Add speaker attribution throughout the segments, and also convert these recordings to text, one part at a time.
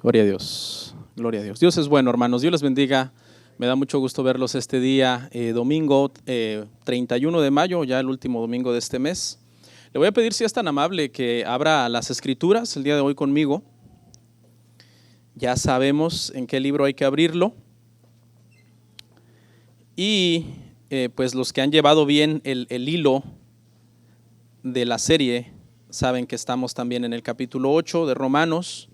Speaker 1: Gloria a Dios, gloria a Dios. Dios es bueno, hermanos. Dios les bendiga. Me da mucho gusto verlos este día, domingo 31 de mayo, ya el último domingo de este mes. Le voy a pedir, si es tan amable, que abra las Escrituras el día de hoy conmigo. Ya sabemos en qué libro hay que abrirlo. Y pues los que han llevado bien el hilo de la serie saben que estamos también en el capítulo 8 de Romanos.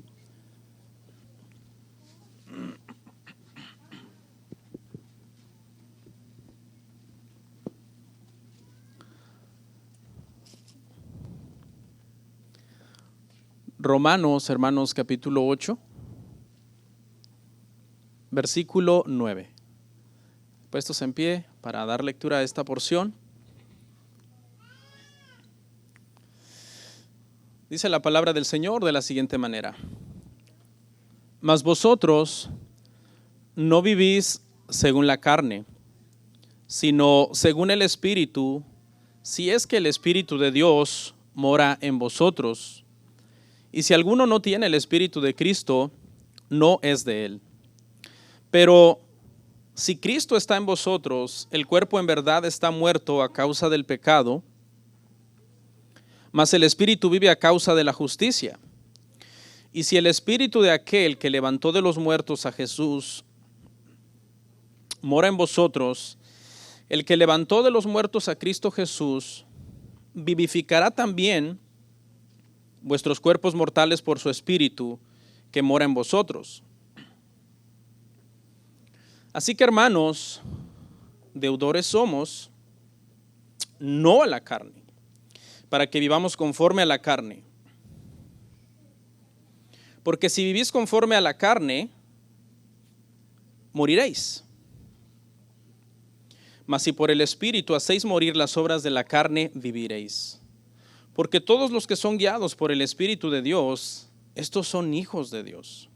Speaker 1: Romanos, hermanos, capítulo 8, versículo 9. Puestos en pie para dar lectura a esta porción. Dice la palabra del Señor de la siguiente manera: Mas vosotros no vivís según la carne, sino según el Espíritu, si es que el Espíritu de Dios mora en vosotros. Y si alguno no tiene el Espíritu de Cristo, no es de él. Pero si Cristo está en vosotros, el cuerpo en verdad está muerto a causa del pecado, mas el Espíritu vive a causa de la justicia. Y si el Espíritu de aquel que levantó de los muertos a Jesús mora en vosotros, el que levantó de los muertos a Cristo Jesús vivificará también vuestros cuerpos mortales por su Espíritu que mora en vosotros. Así que, hermanos, deudores somos, no a la carne, para que vivamos conforme a la carne. Porque si vivís conforme a la carne, moriréis. Mas si por el Espíritu hacéis morir las obras de la carne, viviréis. Porque todos los que son guiados por el Espíritu de Dios, estos son hijos de Dios.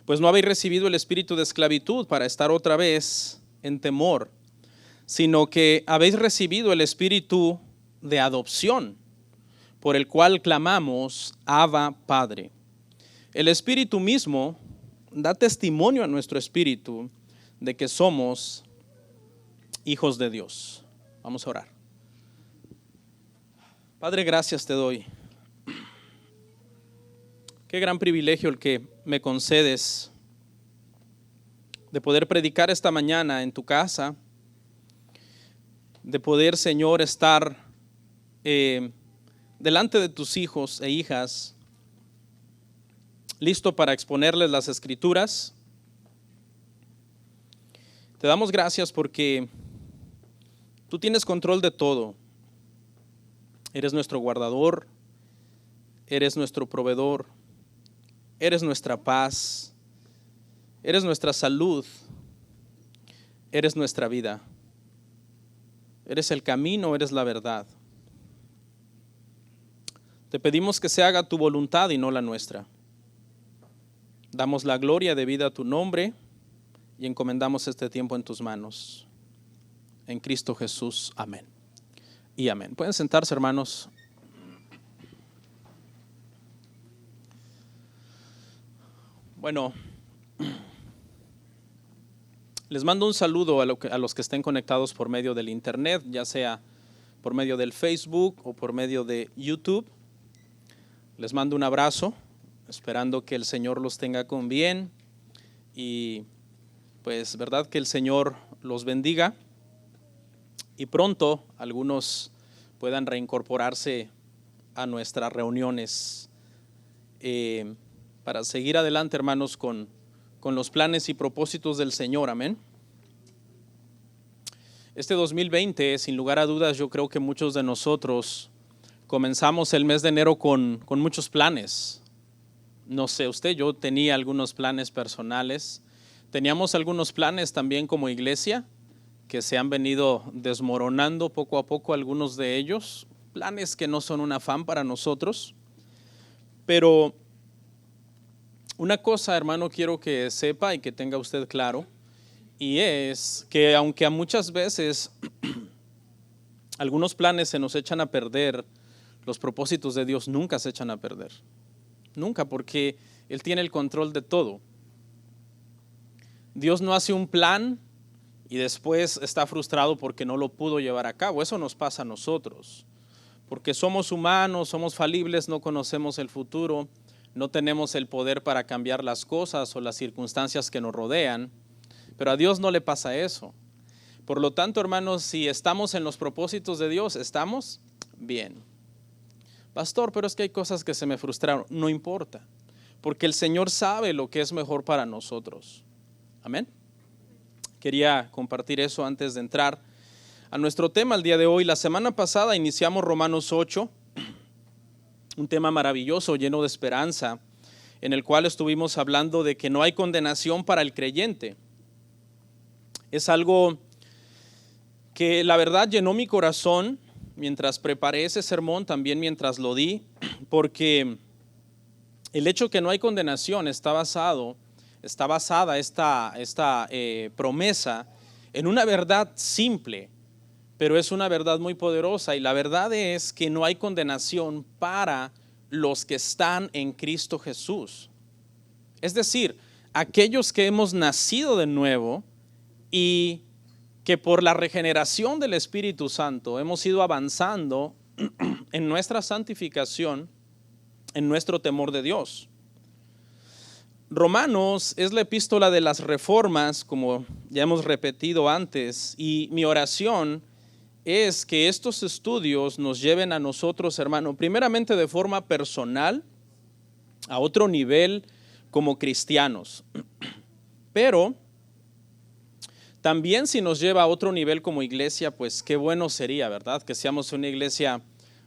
Speaker 1: Pues no habéis recibido el espíritu de esclavitud para estar otra vez en temor, sino que habéis recibido el espíritu de adopción, por el cual clamamos, Abba, Padre. El Espíritu mismo da testimonio a nuestro espíritu de que somos hijos de Dios. Vamos a orar. Padre, gracias te doy. Qué gran privilegio el que me concedes de poder predicar esta mañana en tu casa, de poder, Señor, estar delante de tus hijos e hijas, listo para exponerles las Escrituras. Te damos gracias porque tú tienes control de todo. Eres nuestro guardador, eres nuestro proveedor, eres nuestra paz, eres nuestra salud, eres nuestra vida, eres el camino, eres la verdad. Te pedimos que se haga tu voluntad y no la nuestra. Damos la gloria debida a tu nombre y encomendamos este tiempo en tus manos. En Cristo Jesús, amén. Y amén. Pueden sentarse, hermanos. Bueno, les mando un saludo a los que estén conectados por medio del internet, ya sea por medio del Facebook o por medio de YouTube. Les mando un abrazo, esperando que el Señor los tenga con bien y pues verdad que el Señor los bendiga y pronto algunos puedan reincorporarse a nuestras reuniones para seguir adelante, hermanos, con los planes y propósitos del Señor, amén. Este 2020, sin lugar a dudas, yo creo que muchos de nosotros comenzamos el mes de enero con muchos planes. No sé, yo tenía algunos planes personales, teníamos algunos planes también como iglesia, que se han venido desmoronando poco a poco algunos de ellos, planes que no son un afán para nosotros, pero una cosa, hermano, quiero que sepa y que tenga usted claro, y es que aunque a muchas veces algunos planes se nos echan a perder, los propósitos de Dios nunca se echan a perder. nunca, porque Él tiene el control de todo. Dios no hace un plan y después está frustrado porque no lo pudo llevar a cabo. Eso nos pasa a nosotros, porque somos humanos, somos falibles, no conocemos el futuro, no tenemos el poder para cambiar las cosas o las circunstancias que nos rodean, pero a Dios no le pasa eso. Por lo tanto, hermanos, si estamos en los propósitos de Dios, estamos bien. Pastor, pero es que hay cosas que se me frustraron. No importa, porque el Señor sabe lo que es mejor para nosotros. Amén. Quería compartir eso antes de entrar a nuestro tema el día de hoy. La semana pasada iniciamos Romanos 8, un tema maravilloso, lleno de esperanza, en el cual estuvimos hablando de que no hay condenación para el creyente. Es algo que la verdad llenó mi corazón mientras preparé ese sermón, también mientras lo di, porque el hecho que no hay condenación está basada esta promesa en una verdad simple, pero es una verdad muy poderosa, y la verdad es que no hay condenación para los que están en Cristo Jesús. Es decir, aquellos que hemos nacido de nuevo y que por la regeneración del Espíritu Santo hemos ido avanzando en nuestra santificación, en nuestro temor de Dios. Romanos es la epístola de las reformas, como ya hemos repetido antes, y mi oración es que estos estudios nos lleven a nosotros, hermano, primeramente de forma personal, a otro nivel como cristianos, pero también si nos lleva a otro nivel como iglesia, pues qué bueno sería, ¿verdad? Que seamos una iglesia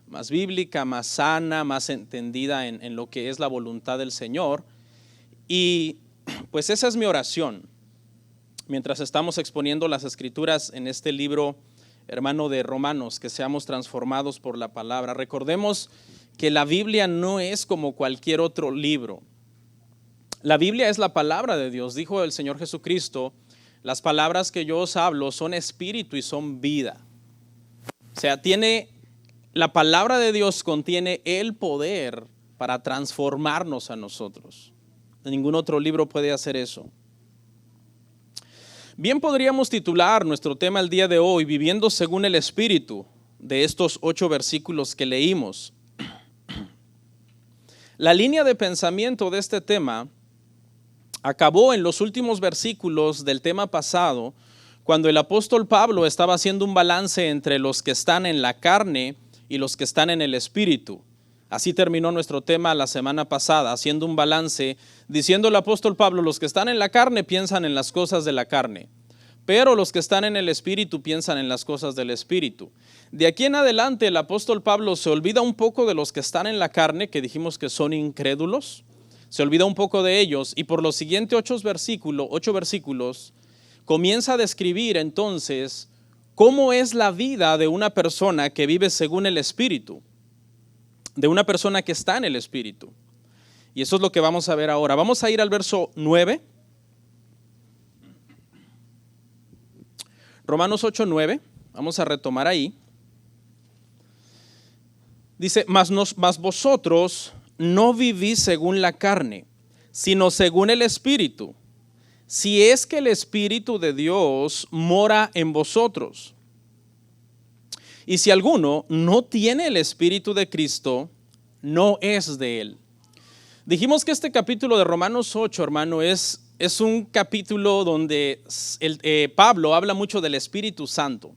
Speaker 1: más bíblica, más sana, más entendida en lo que es la voluntad del Señor. Y pues esa es mi oración. Mientras estamos exponiendo las escrituras en este libro, hermano, de Romanos, que seamos transformados por la palabra. Recordemos que la Biblia no es como cualquier otro libro. La Biblia es la palabra de Dios. Dijo el Señor Jesucristo: las palabras que yo os hablo son espíritu y son vida. O sea, la palabra de Dios contiene el poder para transformarnos a nosotros. Ningún otro libro puede hacer eso. Bien, podríamos titular nuestro tema el día de hoy: Viviendo según el Espíritu, de estos 8 versículos que leímos. La línea de pensamiento de este tema acabó en los últimos versículos del tema pasado, cuando el apóstol Pablo estaba haciendo un balance entre los que están en la carne y los que están en el Espíritu. Así terminó nuestro tema la semana pasada, haciendo un balance, diciendo el apóstol Pablo: los que están en la carne piensan en las cosas de la carne, pero los que están en el Espíritu piensan en las cosas del Espíritu. De aquí en adelante el apóstol Pablo se olvida un poco de los que están en la carne, que dijimos que son incrédulos, se olvida un poco de ellos, y por los siguientes 8 versículos comienza a describir entonces cómo es la vida de una persona que vive según el Espíritu, de una persona que está en el Espíritu. Y eso es lo que vamos a ver ahora. Vamos a ir al verso 9. Romanos 8:9. Vamos a retomar ahí. Dice: mas vosotros no vivís según la carne, sino según el Espíritu, si es que el Espíritu de Dios mora en vosotros. Y si alguno no tiene el Espíritu de Cristo, no es de él. Dijimos que este capítulo de Romanos 8, hermano, es un capítulo donde Pablo habla mucho del Espíritu Santo.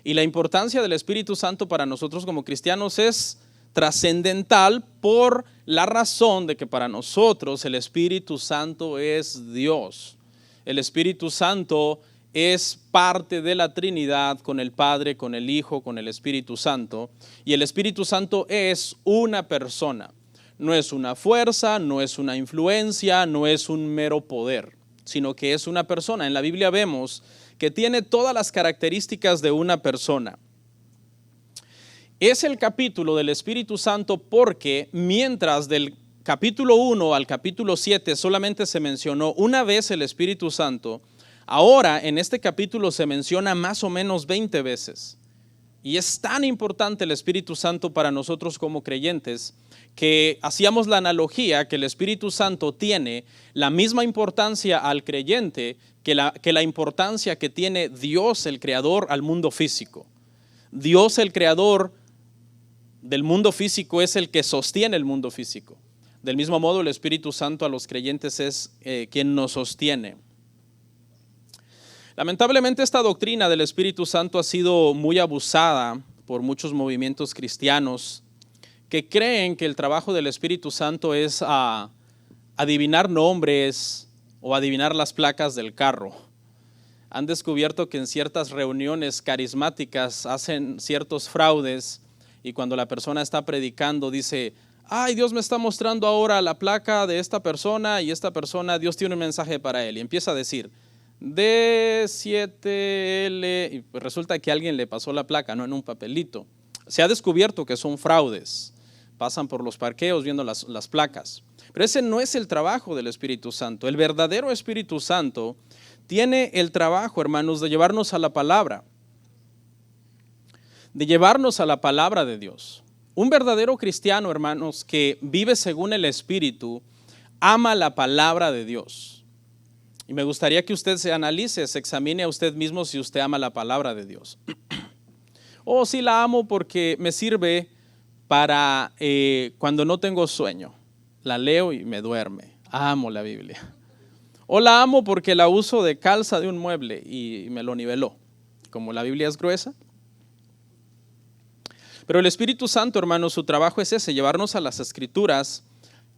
Speaker 1: Y la importancia del Espíritu Santo para nosotros como cristianos es trascendental, por la razón de que para nosotros el Espíritu Santo es Dios. El Espíritu Santo es parte de la Trinidad, con el Padre, con el Hijo, con el Espíritu Santo. Y el Espíritu Santo es una persona. No es una fuerza, no es una influencia, no es un mero poder, sino que es una persona. En la Biblia vemos que tiene todas las características de una persona. Es el capítulo del Espíritu Santo porque mientras del capítulo 1 al capítulo 7 solamente se mencionó una vez el Espíritu Santo, ahora en este capítulo se menciona más o menos 20 veces. Y es tan importante el Espíritu Santo para nosotros como creyentes que hacíamos la analogía que el Espíritu Santo tiene la misma importancia al creyente que la importancia que tiene Dios el Creador al mundo físico. Dios el Creador del mundo físico es el que sostiene el mundo físico. Del mismo modo, el Espíritu Santo a los creyentes es quien nos sostiene. Lamentablemente, esta doctrina del Espíritu Santo ha sido muy abusada por muchos movimientos cristianos que creen que el trabajo del Espíritu Santo es adivinar nombres o adivinar las placas del carro. Han descubierto que en ciertas reuniones carismáticas hacen ciertos fraudes y cuando la persona está predicando dice: ay, Dios me está mostrando ahora la placa de esta persona y esta persona, Dios tiene un mensaje para él. Y empieza a decir D7L y pues resulta que alguien le pasó la placa, no en un papelito. Se ha descubierto que son fraudes. Pasan por los parqueos viendo las placas. Pero ese no es el trabajo del Espíritu Santo. El verdadero Espíritu Santo tiene el trabajo, hermanos, de llevarnos a la palabra. De llevarnos a la palabra de Dios. Un verdadero cristiano, hermanos, que vive según el Espíritu, ama la palabra de Dios. Y me gustaría que usted se analice, se examine a usted mismo si usted ama la palabra de Dios. Oh, sí la amo porque me sirve para cuando no tengo sueño. La leo y me duerme. Amo la Biblia. O la amo porque la uso de calza de un mueble y me lo niveló. Como la Biblia es gruesa. Pero el Espíritu Santo, hermanos, su trabajo es ese, llevarnos a las Escrituras,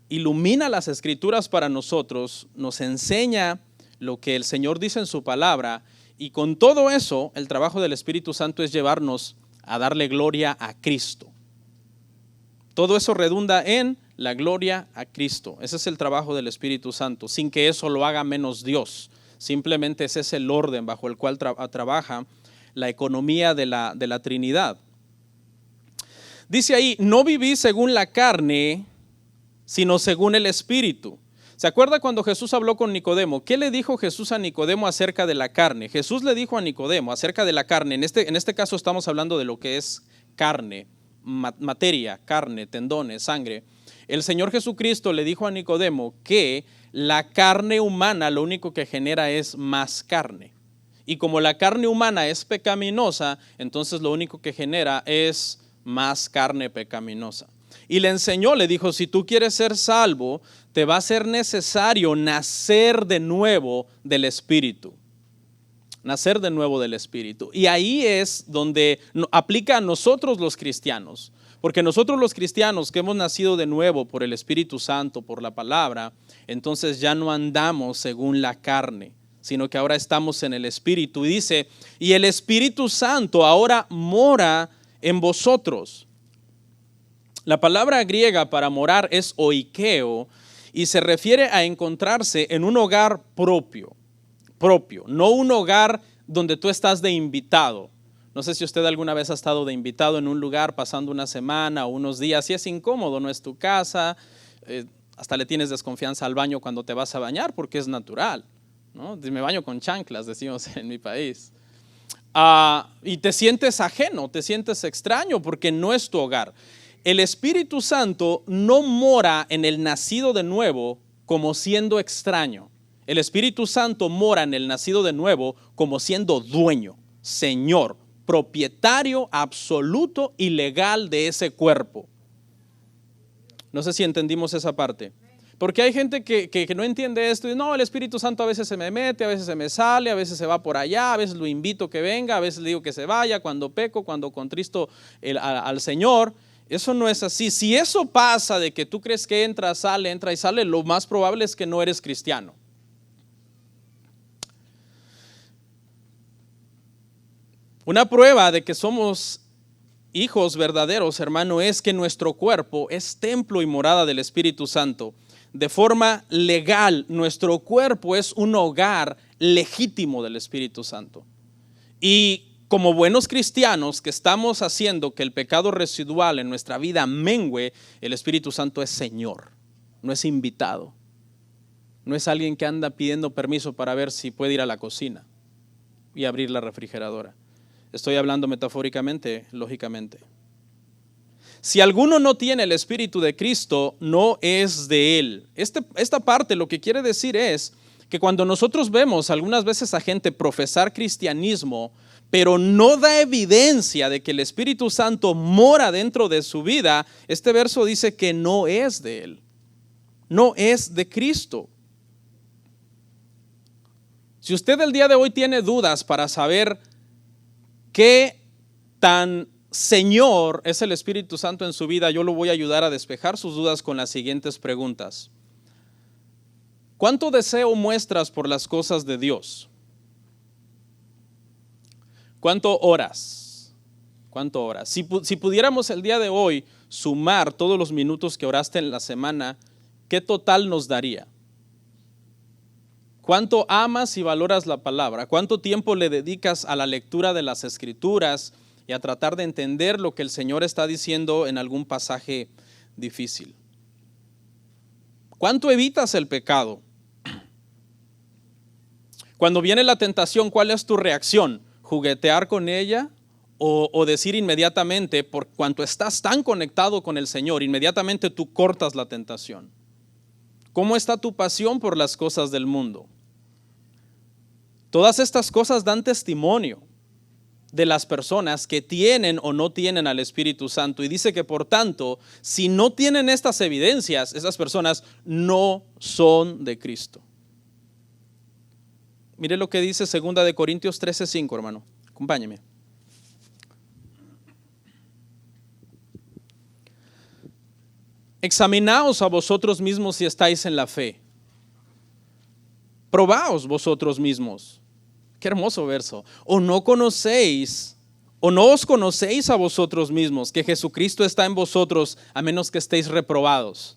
Speaker 1: ilumina las Escrituras para nosotros, nos enseña lo que el Señor dice en su palabra, y con todo eso, el trabajo del Espíritu Santo es llevarnos a darle gloria a Cristo. Todo eso redunda en la gloria a Cristo. Ese es el trabajo del Espíritu Santo, sin que eso lo haga menos Dios. Simplemente ese es el orden bajo el cual trabaja la economía de la Trinidad. Dice ahí, no viví según la carne, sino según el Espíritu. ¿Se acuerda cuando Jesús habló con Nicodemo? ¿Qué le dijo Jesús a Nicodemo acerca de la carne? Jesús le dijo a Nicodemo acerca de la carne. En este caso estamos hablando de lo que es carne, materia, carne, tendones, sangre. El Señor Jesucristo le dijo a Nicodemo que la carne humana lo único que genera es más carne. Y como la carne humana es pecaminosa, entonces lo único que genera es más carne pecaminosa. Y le enseñó, le dijo, si tú quieres ser salvo, te va a ser necesario nacer de nuevo del Espíritu. Nacer de nuevo del Espíritu. Y ahí es donde aplica a nosotros los cristianos. Porque nosotros los cristianos que hemos nacido de nuevo por el Espíritu Santo, por la palabra, entonces ya no andamos según la carne, sino que ahora estamos en el Espíritu. Y dice, y el Espíritu Santo ahora mora en vosotros. La palabra griega para morar es oikeo y se refiere a encontrarse en un hogar propio, no un hogar donde tú estás de invitado. No sé si usted alguna vez ha estado de invitado en un lugar pasando una semana o unos días y es incómodo, no es tu casa, hasta le tienes desconfianza al baño cuando te vas a bañar porque es natural, ¿no? Me baño con chanclas, decimos en mi país. Y te sientes ajeno, te sientes extraño porque no es tu hogar. El Espíritu Santo no mora en el nacido de nuevo como siendo extraño. El Espíritu Santo mora en el nacido de nuevo como siendo dueño, Señor, propietario absoluto y legal de ese cuerpo. No sé si entendimos esa parte. Porque hay gente que no entiende esto y no, el Espíritu Santo a veces se me mete, a veces se me sale, a veces se va por allá, a veces lo invito que venga, a veces le digo que se vaya, cuando peco, cuando contristo al Señor. Eso no es así. Si eso pasa de que tú crees que entra y sale, lo más probable es que no eres cristiano. Una prueba de que somos hijos verdaderos, hermano, es que nuestro cuerpo es templo y morada del Espíritu Santo. De forma legal, nuestro cuerpo es un hogar legítimo del Espíritu Santo. Y como buenos cristianos que estamos haciendo que el pecado residual en nuestra vida mengüe, el Espíritu Santo es Señor, no es invitado. No es alguien que anda pidiendo permiso para ver si puede ir a la cocina y abrir la refrigeradora. Estoy hablando metafóricamente, lógicamente. Si alguno no tiene el Espíritu de Cristo, no es de Él. Esta parte lo que quiere decir es que cuando nosotros vemos algunas veces a gente profesar cristianismo, pero no da evidencia de que el Espíritu Santo mora dentro de su vida, este verso dice que no es de Él, no es de Cristo. Si usted el día de hoy tiene dudas para saber qué tan Señor es el Espíritu Santo en su vida, yo lo voy a ayudar a despejar sus dudas con las siguientes preguntas. ¿Cuánto deseo muestras por las cosas de Dios? ¿Cuánto oras? ¿Cuánto oras? Si pudiéramos el día de hoy sumar todos los minutos que oraste en la semana, ¿qué total nos daría? ¿Cuánto amas y valoras la palabra? ¿Cuánto tiempo le dedicas a la lectura de las Escrituras y a tratar de entender lo que el Señor está diciendo en algún pasaje difícil? ¿Cuánto evitas el pecado? Cuando viene la tentación, ¿cuál es tu reacción? ¿Juguetear con ella o decir inmediatamente, por cuanto estás tan conectado con el Señor, inmediatamente tú cortas la tentación? ¿Cómo está tu pasión por las cosas del mundo? Todas estas cosas dan testimonio de las personas que tienen o no tienen al Espíritu Santo. Y dice que por tanto, si no tienen estas evidencias, esas personas no son de Cristo. Mire lo que dice 2 de Corintios 13:5, hermano. Acompáñeme. Examinaos a vosotros mismos si estáis en la fe. Probaos vosotros mismos. Qué hermoso verso. O no os conocéis a vosotros mismos, que Jesucristo está en vosotros, a menos que estéis reprobados.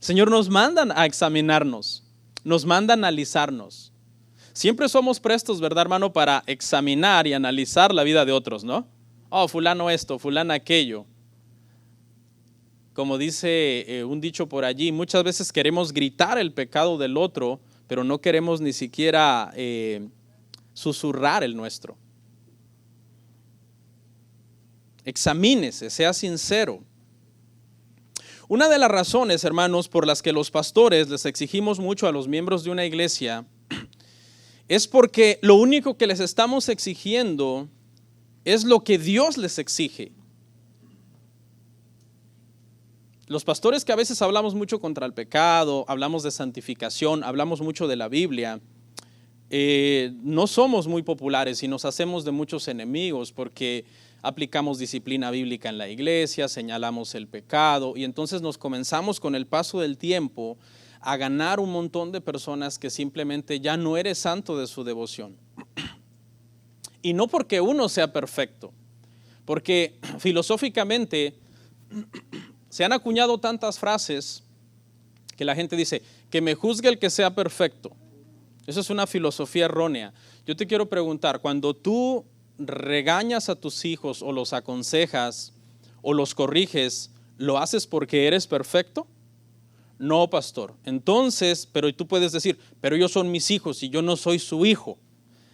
Speaker 1: Señor, nos mandan a examinarnos, nos manda a analizarnos. Siempre somos prestos, ¿verdad, hermano?, para examinar y analizar la vida de otros, ¿no? Oh, fulano esto, fulana aquello. Como dice un dicho por allí, muchas veces queremos gritar el pecado del otro, pero no queremos ni siquiera susurrar el nuestro. Examínese, sea sincero. Una de las razones, hermanos, por las que los pastores les exigimos mucho a los miembros de una iglesia es porque lo único que les estamos exigiendo es lo que Dios les exige. Los pastores que a veces hablamos mucho contra el pecado, hablamos de santificación, hablamos mucho de la Biblia, no somos muy populares y nos hacemos de muchos enemigos porque aplicamos disciplina bíblica en la iglesia, señalamos el pecado y entonces nos comenzamos con el paso del tiempo a ganar un montón de personas que simplemente ya no eres santo de su devoción. Y no porque uno sea perfecto, porque filosóficamente se han acuñado tantas frases que la gente dice, que me juzgue el que sea perfecto. Eso es una filosofía errónea. Yo te quiero preguntar, cuando tú regañas a tus hijos o los aconsejas o los corriges, ¿lo haces porque eres perfecto? No, pastor. Entonces, pero tú puedes decir, pero ellos son mis hijos y yo no soy su hijo.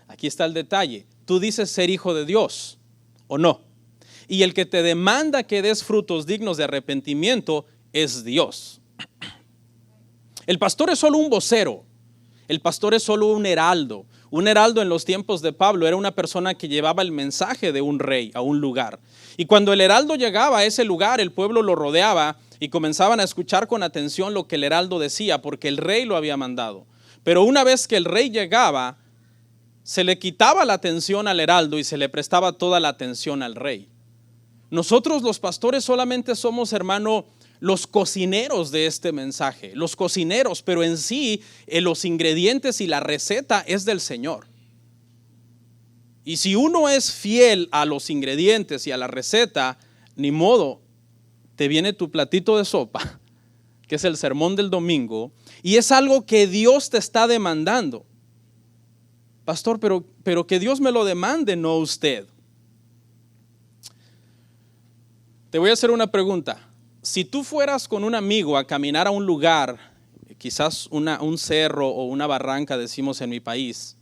Speaker 1: Aquí está el detalle. Tú dices ser hijo de Dios, ¿o no? Y el que te demanda que des frutos dignos de arrepentimiento es Dios. El pastor es solo un vocero. El pastor es solo un heraldo. Un heraldo en los tiempos de Pablo era una persona que llevaba el mensaje de un rey a un lugar. Y cuando el heraldo llegaba a ese lugar, el pueblo lo rodeaba y comenzaban a escuchar con atención lo que el heraldo decía, porque el rey lo había mandado. Pero una vez que el rey llegaba, se le quitaba la atención al heraldo y se le prestaba toda la atención al rey. Nosotros los pastores solamente somos, hermano, los cocineros de este mensaje, los cocineros, pero en sí los ingredientes y la receta es del Señor. Y si uno es fiel a los ingredientes y a la receta, ni modo, te viene tu platito de sopa, que es el sermón del domingo, y es algo que Dios te está demandando. Pastor, pero que Dios me lo demande, no usted. Te voy a hacer una pregunta. Si tú fueras con un amigo a caminar a un lugar, quizás un cerro o una barranca, decimos en mi país,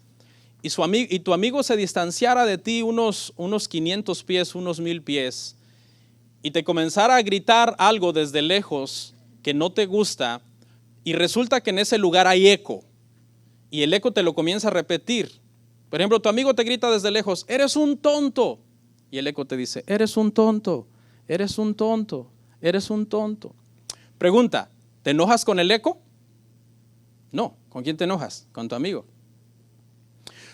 Speaker 1: y tu amigo se distanciara de ti unos 500 pies, unos 1000 pies, y te comenzara a gritar algo desde lejos que no te gusta, y resulta que en ese lugar hay eco, y el eco te lo comienza a repetir. Por ejemplo, tu amigo te grita desde lejos, eres un tonto, y el eco te dice, eres un tonto, eres un tonto, eres un tonto. Pregunta, ¿te enojas con el eco? No. ¿Con quién te enojas? Con tu amigo.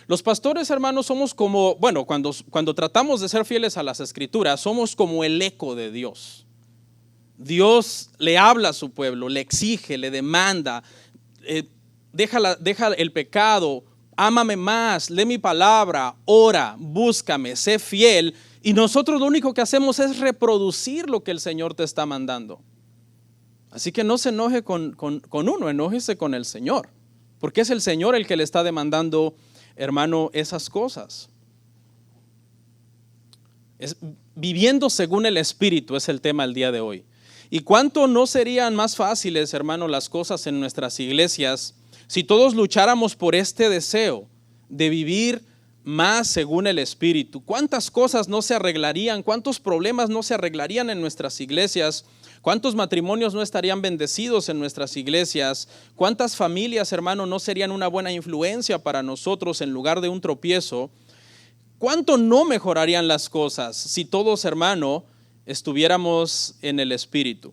Speaker 1: Los pastores, hermanos, somos como, bueno, cuando tratamos de ser fieles a las Escrituras, somos como el eco de Dios. Dios le habla a su pueblo, le exige, le demanda, deja el pecado, ámame más, lee mi palabra, ora, búscame, sé fiel. Y nosotros lo único que hacemos es reproducir lo que el Señor te está mandando. Así que no se enoje con uno, enójese con el Señor. Porque es el Señor el que le está demandando, hermano, esas cosas. Viviendo según el Espíritu es el tema el día de hoy. ¿Y cuánto no serían más fáciles, hermano, las cosas en nuestras iglesias si todos lucháramos por este deseo de vivir más según el Espíritu? ¿Cuántas cosas no se arreglarían? ¿Cuántos problemas no se arreglarían en nuestras iglesias? ¿Cuántos matrimonios no estarían bendecidos en nuestras iglesias? ¿Cuántas familias, hermano, no serían una buena influencia para nosotros en lugar de un tropiezo? ¿Cuánto no mejorarían las cosas si todos, hermano, estuviéramos en el Espíritu?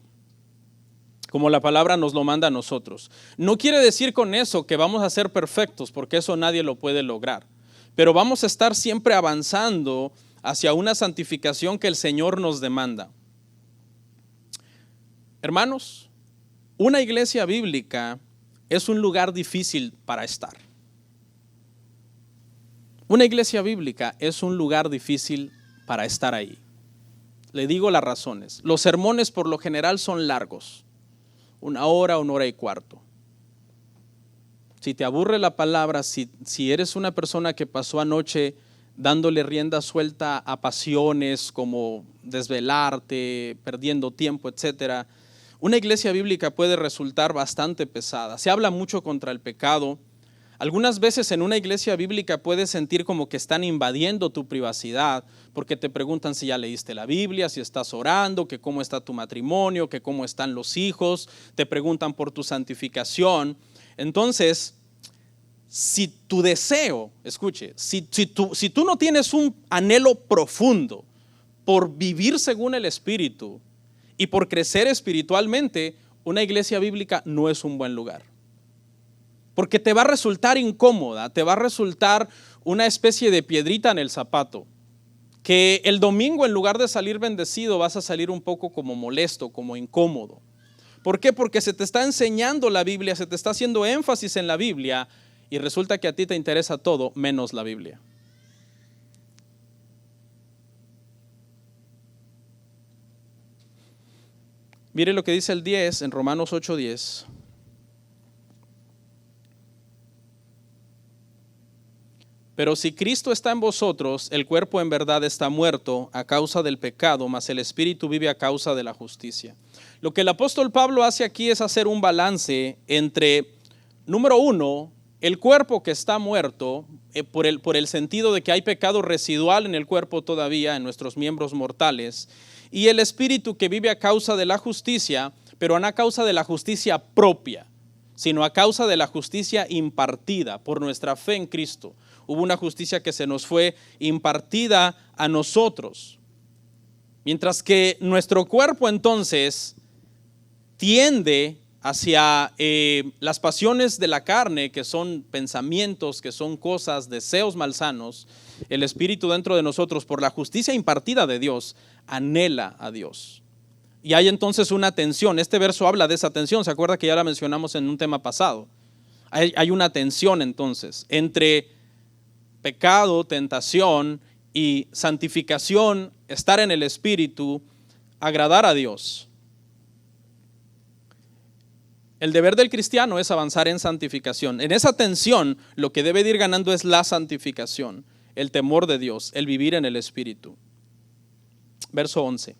Speaker 1: Como la palabra nos lo manda a nosotros. No quiere decir con eso que vamos a ser perfectos, porque eso nadie lo puede lograr. Pero vamos a estar siempre avanzando hacia una santificación que el Señor nos demanda. Hermanos, una iglesia bíblica es un lugar difícil para estar. Una iglesia bíblica es un lugar difícil para estar ahí. Le digo las razones. Los sermones por lo general son largos, 1 hora, 1 hora y cuarto. Si te aburre la palabra, si eres una persona que pasó anoche dándole rienda suelta a pasiones como desvelarte, perdiendo tiempo, etcétera, una iglesia bíblica puede resultar bastante pesada. Se habla mucho contra el pecado. Algunas veces en una iglesia bíblica puedes sentir como que están invadiendo tu privacidad, porque te preguntan si ya leíste la Biblia, si estás orando, que cómo está tu matrimonio, que cómo están los hijos, te preguntan por tu santificación. Entonces, si tu deseo, escuche, si tú no tienes un anhelo profundo por vivir según el Espíritu y por crecer espiritualmente, una iglesia bíblica no es un buen lugar. Porque te va a resultar incómoda, te va a resultar una especie de piedrita en el zapato, que el domingo en lugar de salir bendecido vas a salir un poco como molesto, como incómodo. ¿Por qué? Porque se te está enseñando la Biblia, se te está haciendo énfasis en la Biblia y resulta que a ti te interesa todo menos la Biblia. Mire lo que dice el 10 en Romanos 8:10. Pero si Cristo está en vosotros, el cuerpo en verdad está muerto a causa del pecado, mas el espíritu vive a causa de la justicia. Lo que el apóstol Pablo hace aquí es hacer un balance entre, número uno, el cuerpo que está muerto, por el sentido de que hay pecado residual en el cuerpo todavía, en nuestros miembros mortales, y el espíritu que vive a causa de la justicia, pero no a causa de la justicia propia, sino a causa de la justicia impartida por nuestra fe en Cristo. Hubo una justicia que se nos fue impartida a nosotros. Mientras que nuestro cuerpo entonces tiende hacia las pasiones de la carne, que son pensamientos, que son cosas, deseos malsanos, el espíritu dentro de nosotros, por la justicia impartida de Dios, anhela a Dios. Y hay entonces una tensión. Este verso habla de esa tensión. ¿Se acuerda que ya la mencionamos en un tema pasado? Hay una tensión entonces entre pecado, tentación y santificación, estar en el Espíritu, agradar a Dios. El deber del cristiano es avanzar en santificación. En esa tensión, lo que debe de ir ganando es la santificación, el temor de Dios, el vivir en el Espíritu. Verso 11.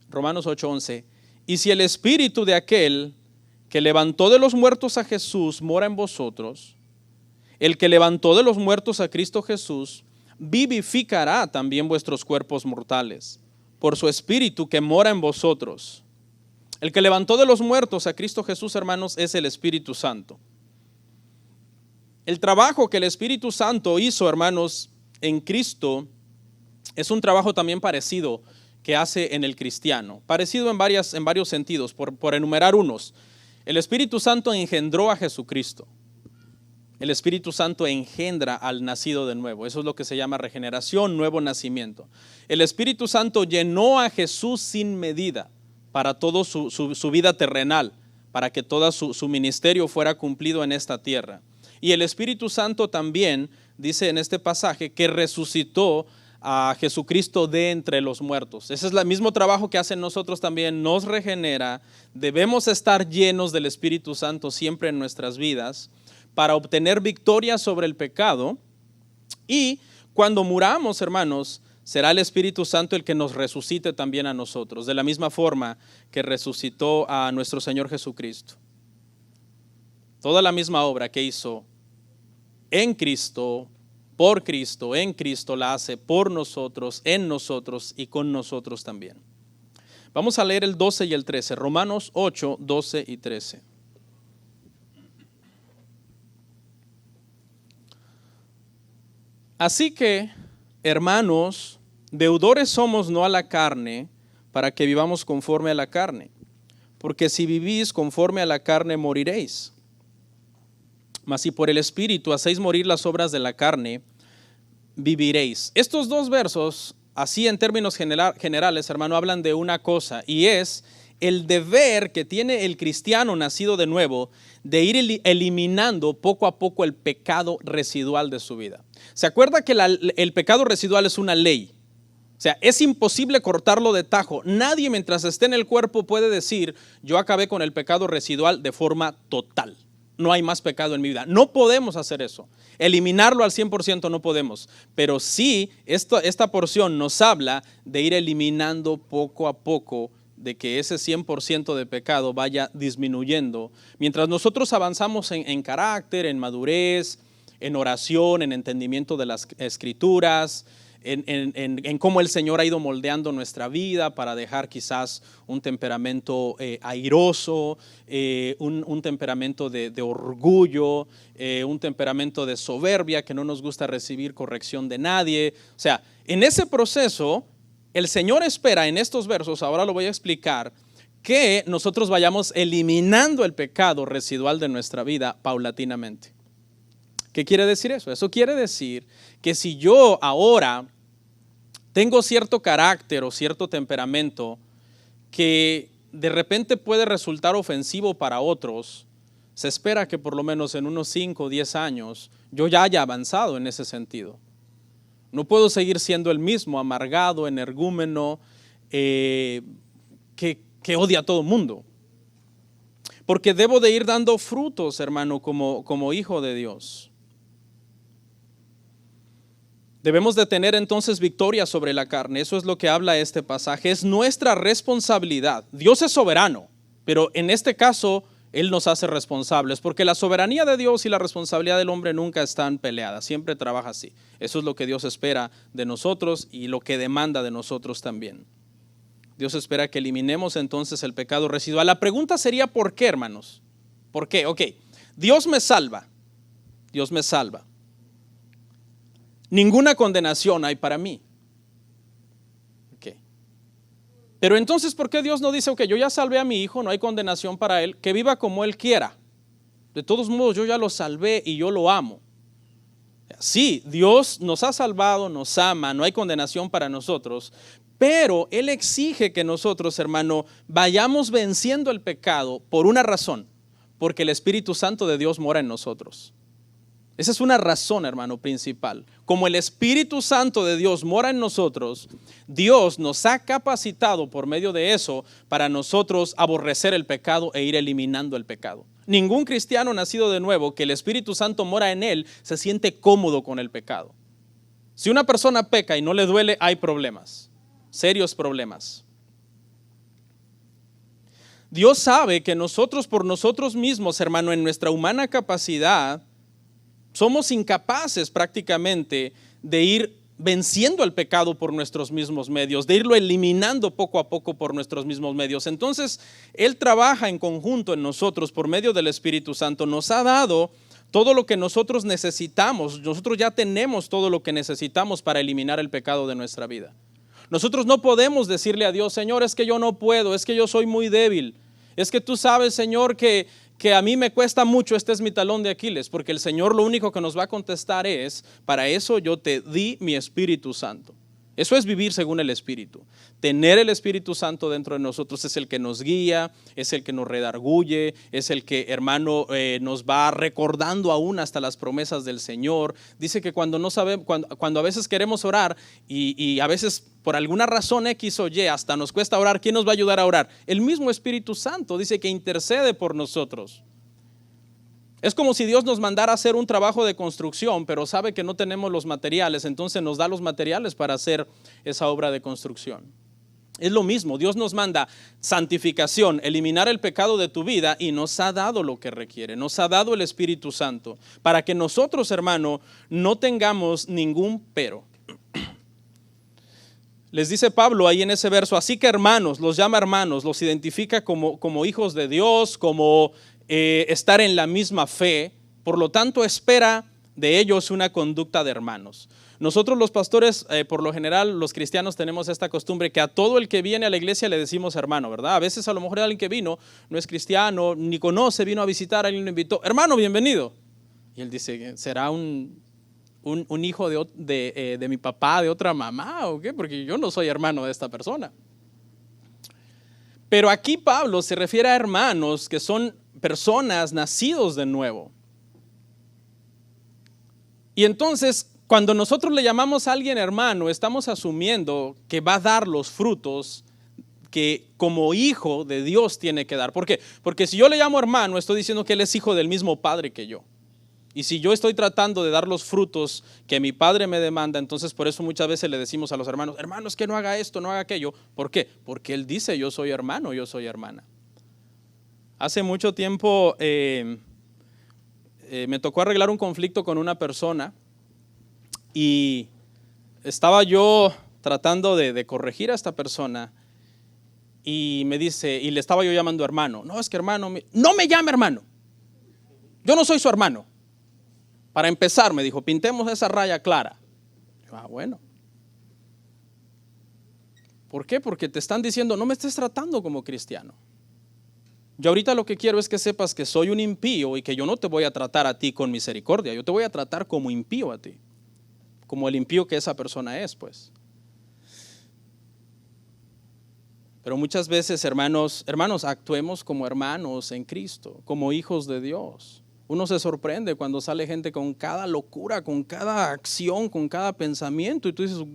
Speaker 1: Romanos 8:11. Y si el Espíritu de aquel que levantó de los muertos a Jesús mora en vosotros, el que levantó de los muertos a Cristo Jesús, vivificará también vuestros cuerpos mortales, por su Espíritu que mora en vosotros. El que levantó de los muertos a Cristo Jesús, hermanos, es el Espíritu Santo. El trabajo que el Espíritu Santo hizo, hermanos, en Cristo, es un trabajo también parecido que hace en el cristiano. Parecido en varios sentidos, por enumerar unos. El Espíritu Santo engendró a Jesucristo. El Espíritu Santo engendra al nacido de nuevo. Eso es lo que se llama regeneración, nuevo nacimiento. El Espíritu Santo llenó a Jesús sin medida para toda su vida terrenal, para que todo su ministerio fuera cumplido en esta tierra. Y el Espíritu Santo también dice en este pasaje que resucitó a Jesucristo de entre los muertos. Ese es el mismo trabajo que hace en nosotros también, nos regenera. Debemos estar llenos del Espíritu Santo siempre en nuestras vidas para obtener victoria sobre el pecado. Y cuando muramos, hermanos, será el Espíritu Santo el que nos resucite también a nosotros, de la misma forma que resucitó a nuestro Señor Jesucristo. Toda la misma obra que hizo en Cristo, por Cristo, en Cristo la hace por nosotros, en nosotros y con nosotros también. Vamos a leer el 12 y el 13, Romanos 8, 12 y 13. Así que, hermanos, deudores somos no a la carne, para que vivamos conforme a la carne. Porque si vivís conforme a la carne, moriréis. Mas si por el Espíritu hacéis morir las obras de la carne, viviréis. Estos dos versos, así en términos generales, hermano, hablan de una cosa, y es el deber que tiene el cristiano nacido de nuevo de ir eliminando poco a poco el pecado residual de su vida. ¿Se acuerda que el pecado residual es una ley? O sea, es imposible cortarlo de tajo. Nadie mientras esté en el cuerpo puede decir, yo acabé con el pecado residual de forma total. No hay más pecado en mi vida. No podemos hacer eso. Eliminarlo al 100% no podemos. Pero sí, esta porción nos habla de ir eliminando poco a poco, de que ese 100% de pecado vaya disminuyendo. Mientras nosotros avanzamos en carácter, en madurez, en oración, en entendimiento de las Escrituras, en cómo el Señor ha ido moldeando nuestra vida para dejar quizás un temperamento airoso, un temperamento de orgullo, un temperamento de soberbia, que no nos gusta recibir corrección de nadie. O sea, en ese proceso, el Señor espera en estos versos, ahora lo voy a explicar, que nosotros vayamos eliminando el pecado residual de nuestra vida paulatinamente. ¿Qué quiere decir eso? Eso quiere decir que si yo ahora tengo cierto carácter o cierto temperamento que de repente puede resultar ofensivo para otros, se espera que por lo menos en unos 5 o 10 años yo ya haya avanzado en ese sentido. No puedo seguir siendo el mismo, amargado, energúmeno, que odia a todo el mundo. Porque debo de ir dando frutos, hermano, como hijo de Dios. Debemos de tener entonces victoria sobre la carne. Eso es lo que habla este pasaje. Es nuestra responsabilidad. Dios es soberano, pero en este caso Él nos hace responsables, porque la soberanía de Dios y la responsabilidad del hombre nunca están peleadas. Siempre trabaja así. Eso es lo que Dios espera de nosotros y lo que demanda de nosotros también. Dios espera que eliminemos entonces el pecado residual. La pregunta sería ¿por qué, hermanos? ¿Por qué? Ok, Dios me salva. Dios me salva. Ninguna condenación hay para mí. Okay. Pero entonces, ¿por qué Dios no dice, ok, yo ya salvé a mi hijo, no hay condenación para él, que viva como él quiera? De todos modos, yo ya lo salvé y yo lo amo. Sí, Dios nos ha salvado, nos ama, no hay condenación para nosotros, pero Él exige que nosotros, hermano, vayamos venciendo el pecado por una razón, porque el Espíritu Santo de Dios mora en nosotros. Esa es una razón, hermano, principal. Como el Espíritu Santo de Dios mora en nosotros, Dios nos ha capacitado por medio de eso para nosotros aborrecer el pecado e ir eliminando el pecado. Ningún cristiano nacido de nuevo, que el Espíritu Santo mora en él, se siente cómodo con el pecado. Si una persona peca y no le duele, hay problemas, serios problemas. Dios sabe que nosotros por nosotros mismos, hermano, en nuestra humana capacidad, somos incapaces prácticamente de ir venciendo el pecado por nuestros mismos medios, de irlo eliminando poco a poco por nuestros mismos medios. Entonces, Él trabaja en conjunto en nosotros por medio del Espíritu Santo. Nos ha dado todo lo que nosotros necesitamos. Nosotros ya tenemos todo lo que necesitamos para eliminar el pecado de nuestra vida. Nosotros no podemos decirle a Dios: Señor, es que yo no puedo, es que yo soy muy débil. Es que tú sabes, Señor, que a mí me cuesta mucho, este es mi talón de Aquiles, porque el Señor lo único que nos va a contestar es: para eso yo te di mi Espíritu Santo. Eso es vivir según el Espíritu. Tener el Espíritu Santo dentro de nosotros es el que nos guía, es el que nos redarguye, es el que, hermano, nos va recordando aún hasta las promesas del Señor. Dice que cuando no sabemos, cuando a veces queremos orar y a veces por alguna razón X o Y hasta nos cuesta orar, ¿quién nos va a ayudar a orar? El mismo Espíritu Santo dice que intercede por nosotros. Es como si Dios nos mandara a hacer un trabajo de construcción, pero sabe que no tenemos los materiales, entonces nos da los materiales para hacer esa obra de construcción. Es lo mismo, Dios nos manda santificación, eliminar el pecado de tu vida, y nos ha dado lo que requiere, nos ha dado el Espíritu Santo, para que nosotros, hermano, no tengamos ningún pero. Les dice Pablo ahí en ese verso: así que hermanos, los llama hermanos, los identifica como hijos de Dios, como estar en la misma fe, por lo tanto espera de ellos una conducta de hermanos. Nosotros los pastores, por lo general los cristianos tenemos esta costumbre que a todo el que viene a la iglesia le decimos hermano, ¿verdad? A veces a lo mejor alguien que vino no es cristiano, ni conoce, vino a visitar, alguien lo invitó: hermano, bienvenido. Y él dice: ¿será un hijo de mi papá, de otra mamá o qué? Porque yo no soy hermano de esta persona. Pero aquí Pablo se refiere a hermanos que son personas nacidos de nuevo. Y entonces, cuando nosotros le llamamos a alguien hermano, estamos asumiendo que va a dar los frutos que como hijo de Dios tiene que dar. ¿Por qué? Porque si yo le llamo hermano, estoy diciendo que él es hijo del mismo padre que yo. Y si yo estoy tratando de dar los frutos que mi padre me demanda, entonces por eso muchas veces le decimos a los hermanos: hermanos, que no haga esto, no haga aquello. ¿Por qué? Porque él dice: yo soy hermano, yo soy hermana. Hace mucho tiempo me tocó arreglar un conflicto con una persona y estaba yo tratando de corregir a esta persona, y me dice, y le estaba yo llamando hermano. No, es que hermano, no me llame hermano. Yo no soy su hermano. Para empezar, me dijo, pintemos esa raya clara. Yo, bueno. ¿Por qué? Porque te están diciendo: no me estés tratando como cristiano. Yo ahorita lo que quiero es que sepas que soy un impío y que yo no te voy a tratar a ti con misericordia. Yo te voy a tratar como impío a ti. Como el impío que esa persona es, pues. Pero muchas veces, hermanos, actuemos como hermanos en Cristo, como hijos de Dios. Uno se sorprende cuando sale gente con cada locura, con cada acción, con cada pensamiento, y tú dices: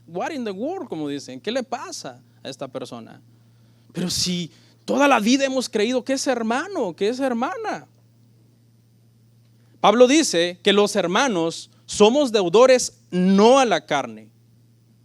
Speaker 1: what in the world, como dicen, ¿qué le pasa a esta persona? Pero si toda la vida hemos creído que es hermano, que es hermana. Pablo dice que los hermanos somos deudores no a la carne.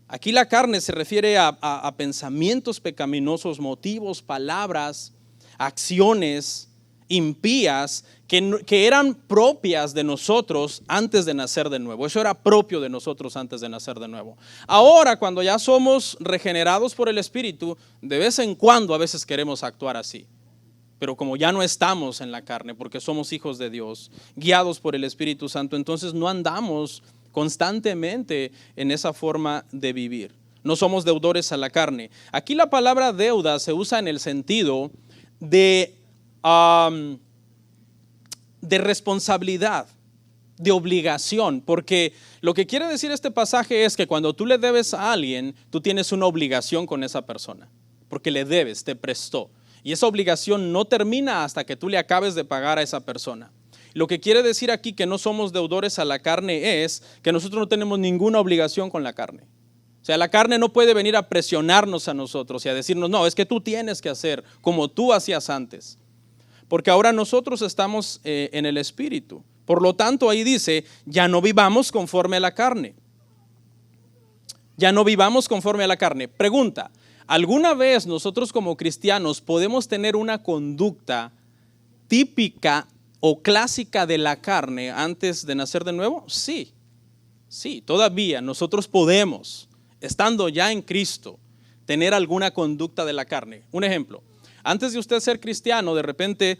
Speaker 1: Aquí la carne se refiere a pensamientos pecaminosos, motivos, palabras, acciones impías que eran propias de nosotros antes de nacer de nuevo. Eso era propio de nosotros antes de nacer de nuevo. Ahora, cuando ya somos regenerados por el Espíritu, de vez en cuando a veces queremos actuar así. Pero como ya no estamos en la carne, porque somos hijos de Dios, guiados por el Espíritu Santo, entonces no andamos constantemente en esa forma de vivir. No somos deudores a la carne. Aquí la palabra deuda se usa en el sentido de responsabilidad, de obligación, porque lo que quiere decir este pasaje es que cuando tú le debes a alguien, tú tienes una obligación con esa persona, porque le debes, te prestó, y esa obligación no termina hasta que tú le acabes de pagar a esa persona. Lo que quiere decir aquí que no somos deudores a la carne es que nosotros no tenemos ninguna obligación con la carne. O sea, la carne no puede venir a presionarnos a nosotros y a decirnos: no, es que tú tienes que hacer como tú hacías antes. Porque ahora nosotros estamos en el Espíritu. Por lo tanto, ahí dice: ya no vivamos conforme a la carne. Ya no vivamos conforme a la carne. Pregunta: ¿alguna vez nosotros como cristianos podemos tener una conducta típica o clásica de la carne antes de nacer de nuevo? Sí, sí, todavía nosotros podemos, estando ya en Cristo, tener alguna conducta de la carne. Un ejemplo, antes de usted ser cristiano, de repente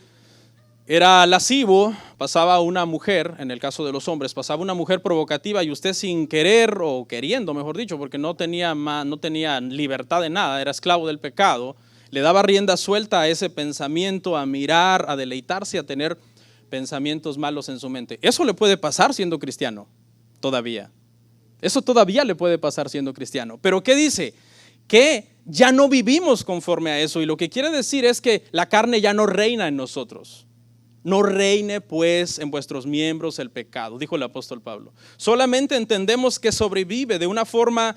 Speaker 1: era lascivo, pasaba una mujer, en el caso de los hombres, pasaba una mujer provocativa y usted sin querer o queriendo, mejor dicho, porque no tenía libertad de nada, era esclavo del pecado, le daba rienda suelta a ese pensamiento, a mirar, a deleitarse, a tener pensamientos malos en su mente. Eso le puede pasar siendo cristiano, todavía. Eso todavía le puede pasar siendo cristiano. Pero ¿qué dice? Que ya no vivimos conforme a eso, y lo que quiere decir es que la carne ya no reina en nosotros. No reine pues en vuestros miembros el pecado, dijo el apóstol Pablo. Solamente entendemos que sobrevive de una forma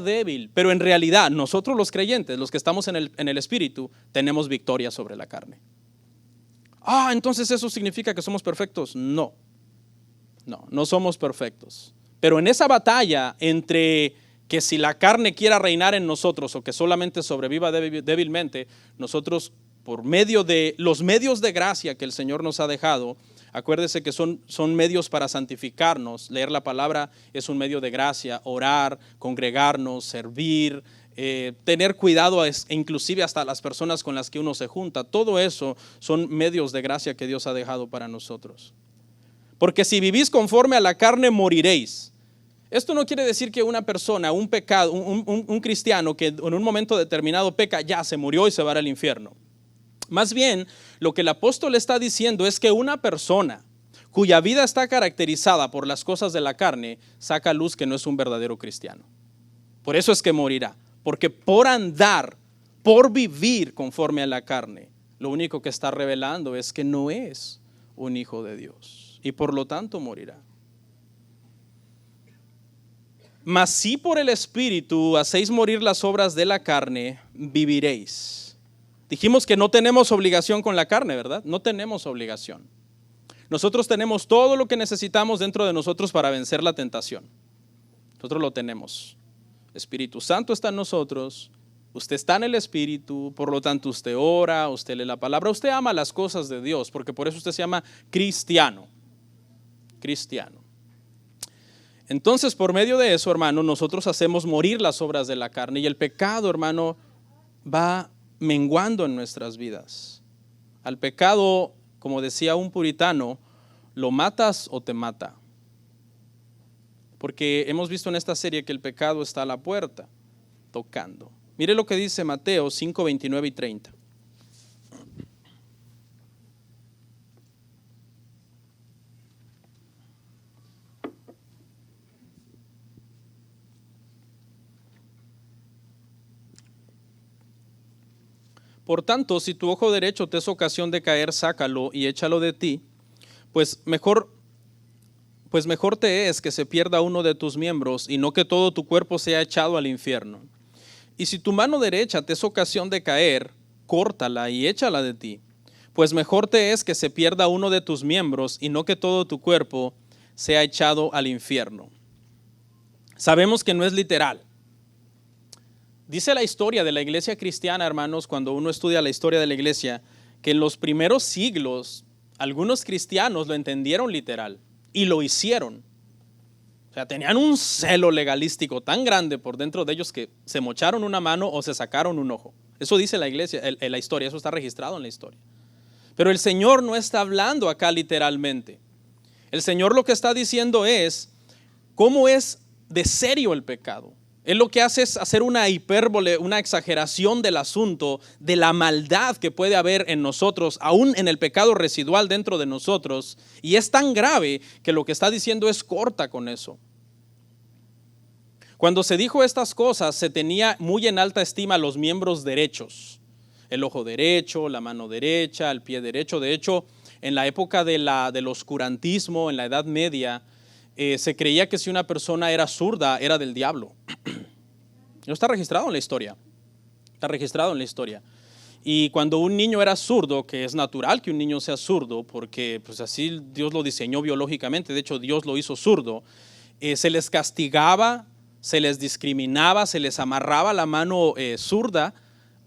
Speaker 1: débil, pero en realidad nosotros los creyentes, los que estamos en el Espíritu, tenemos victoria sobre la carne. Entonces eso significa que somos perfectos. No somos perfectos. Pero en esa batalla entre que si la carne quiera reinar en nosotros o que solamente sobreviva débilmente, nosotros, por medio de los medios de gracia que el Señor nos ha dejado, acuérdese que son medios para santificarnos. Leer la palabra es un medio de gracia, orar, congregarnos, servir, tener cuidado inclusive hasta las personas con las que uno se junta. Todo eso son medios de gracia que Dios ha dejado para nosotros. Porque si vivís conforme a la carne, moriréis. Esto no quiere decir que una persona, un pecado, un cristiano que en un momento determinado peca, ya se murió y se va al infierno. Más bien, lo que el apóstol está diciendo es que una persona cuya vida está caracterizada por las cosas de la carne, saca a luz que no es un verdadero cristiano. Por eso es que morirá, porque por andar, por vivir conforme a la carne, lo único que está revelando es que no es un hijo de Dios y por lo tanto morirá. Mas si por el Espíritu hacéis morir las obras de la carne, viviréis. Dijimos que no tenemos obligación con la carne, ¿verdad? No tenemos obligación. Nosotros tenemos todo lo que necesitamos dentro de nosotros para vencer la tentación. Nosotros lo tenemos. Espíritu Santo está en nosotros, usted está en el Espíritu, por lo tanto usted ora, usted lee la palabra, usted ama las cosas de Dios, porque por eso usted se llama cristiano. Cristiano. Entonces, por medio de eso, hermano, nosotros hacemos morir las obras de la carne y el pecado, hermano, va menguando en nuestras vidas. Al pecado, como decía un puritano, ¿lo matas o te mata? Porque hemos visto en esta serie que el pecado está a la puerta, tocando. Mire lo que dice Mateo 5, 29 y 30. Por tanto, si tu ojo derecho te es ocasión de caer, sácalo y échalo de ti, pues mejor te es que se pierda uno de tus miembros y no que todo tu cuerpo sea echado al infierno. Y si tu mano derecha te es ocasión de caer, córtala y échala de ti, pues mejor te es que se pierda uno de tus miembros y no que todo tu cuerpo sea echado al infierno. Sabemos que no es literal. Dice la historia de la iglesia cristiana, hermanos, cuando uno estudia la historia de la iglesia, que en los primeros siglos algunos cristianos lo entendieron literal y lo hicieron. O sea, tenían un celo legalístico tan grande por dentro de ellos que se mocharon una mano o se sacaron un ojo. Eso dice la iglesia, la historia, eso está registrado en la historia. Pero el Señor no está hablando acá literalmente. El Señor lo que está diciendo es cómo es de serio el pecado. Él lo que hace es hacer una hipérbole, una exageración del asunto, de la maldad que puede haber en nosotros, aún en el pecado residual dentro de nosotros. Y es tan grave que lo que está diciendo es corta con eso. Cuando se dijo estas cosas, se tenía muy en alta estima los miembros derechos. El ojo derecho, la mano derecha, el pie derecho. De hecho, en la época del oscurantismo, en la Edad Media, se creía que si una persona era zurda, era del diablo. Eso está registrado en la historia. Está registrado en la historia. Y cuando un niño era zurdo, que es natural que un niño sea zurdo, porque pues así Dios lo diseñó biológicamente, de hecho Dios lo hizo zurdo, se les castigaba, se les discriminaba, se les amarraba la mano zurda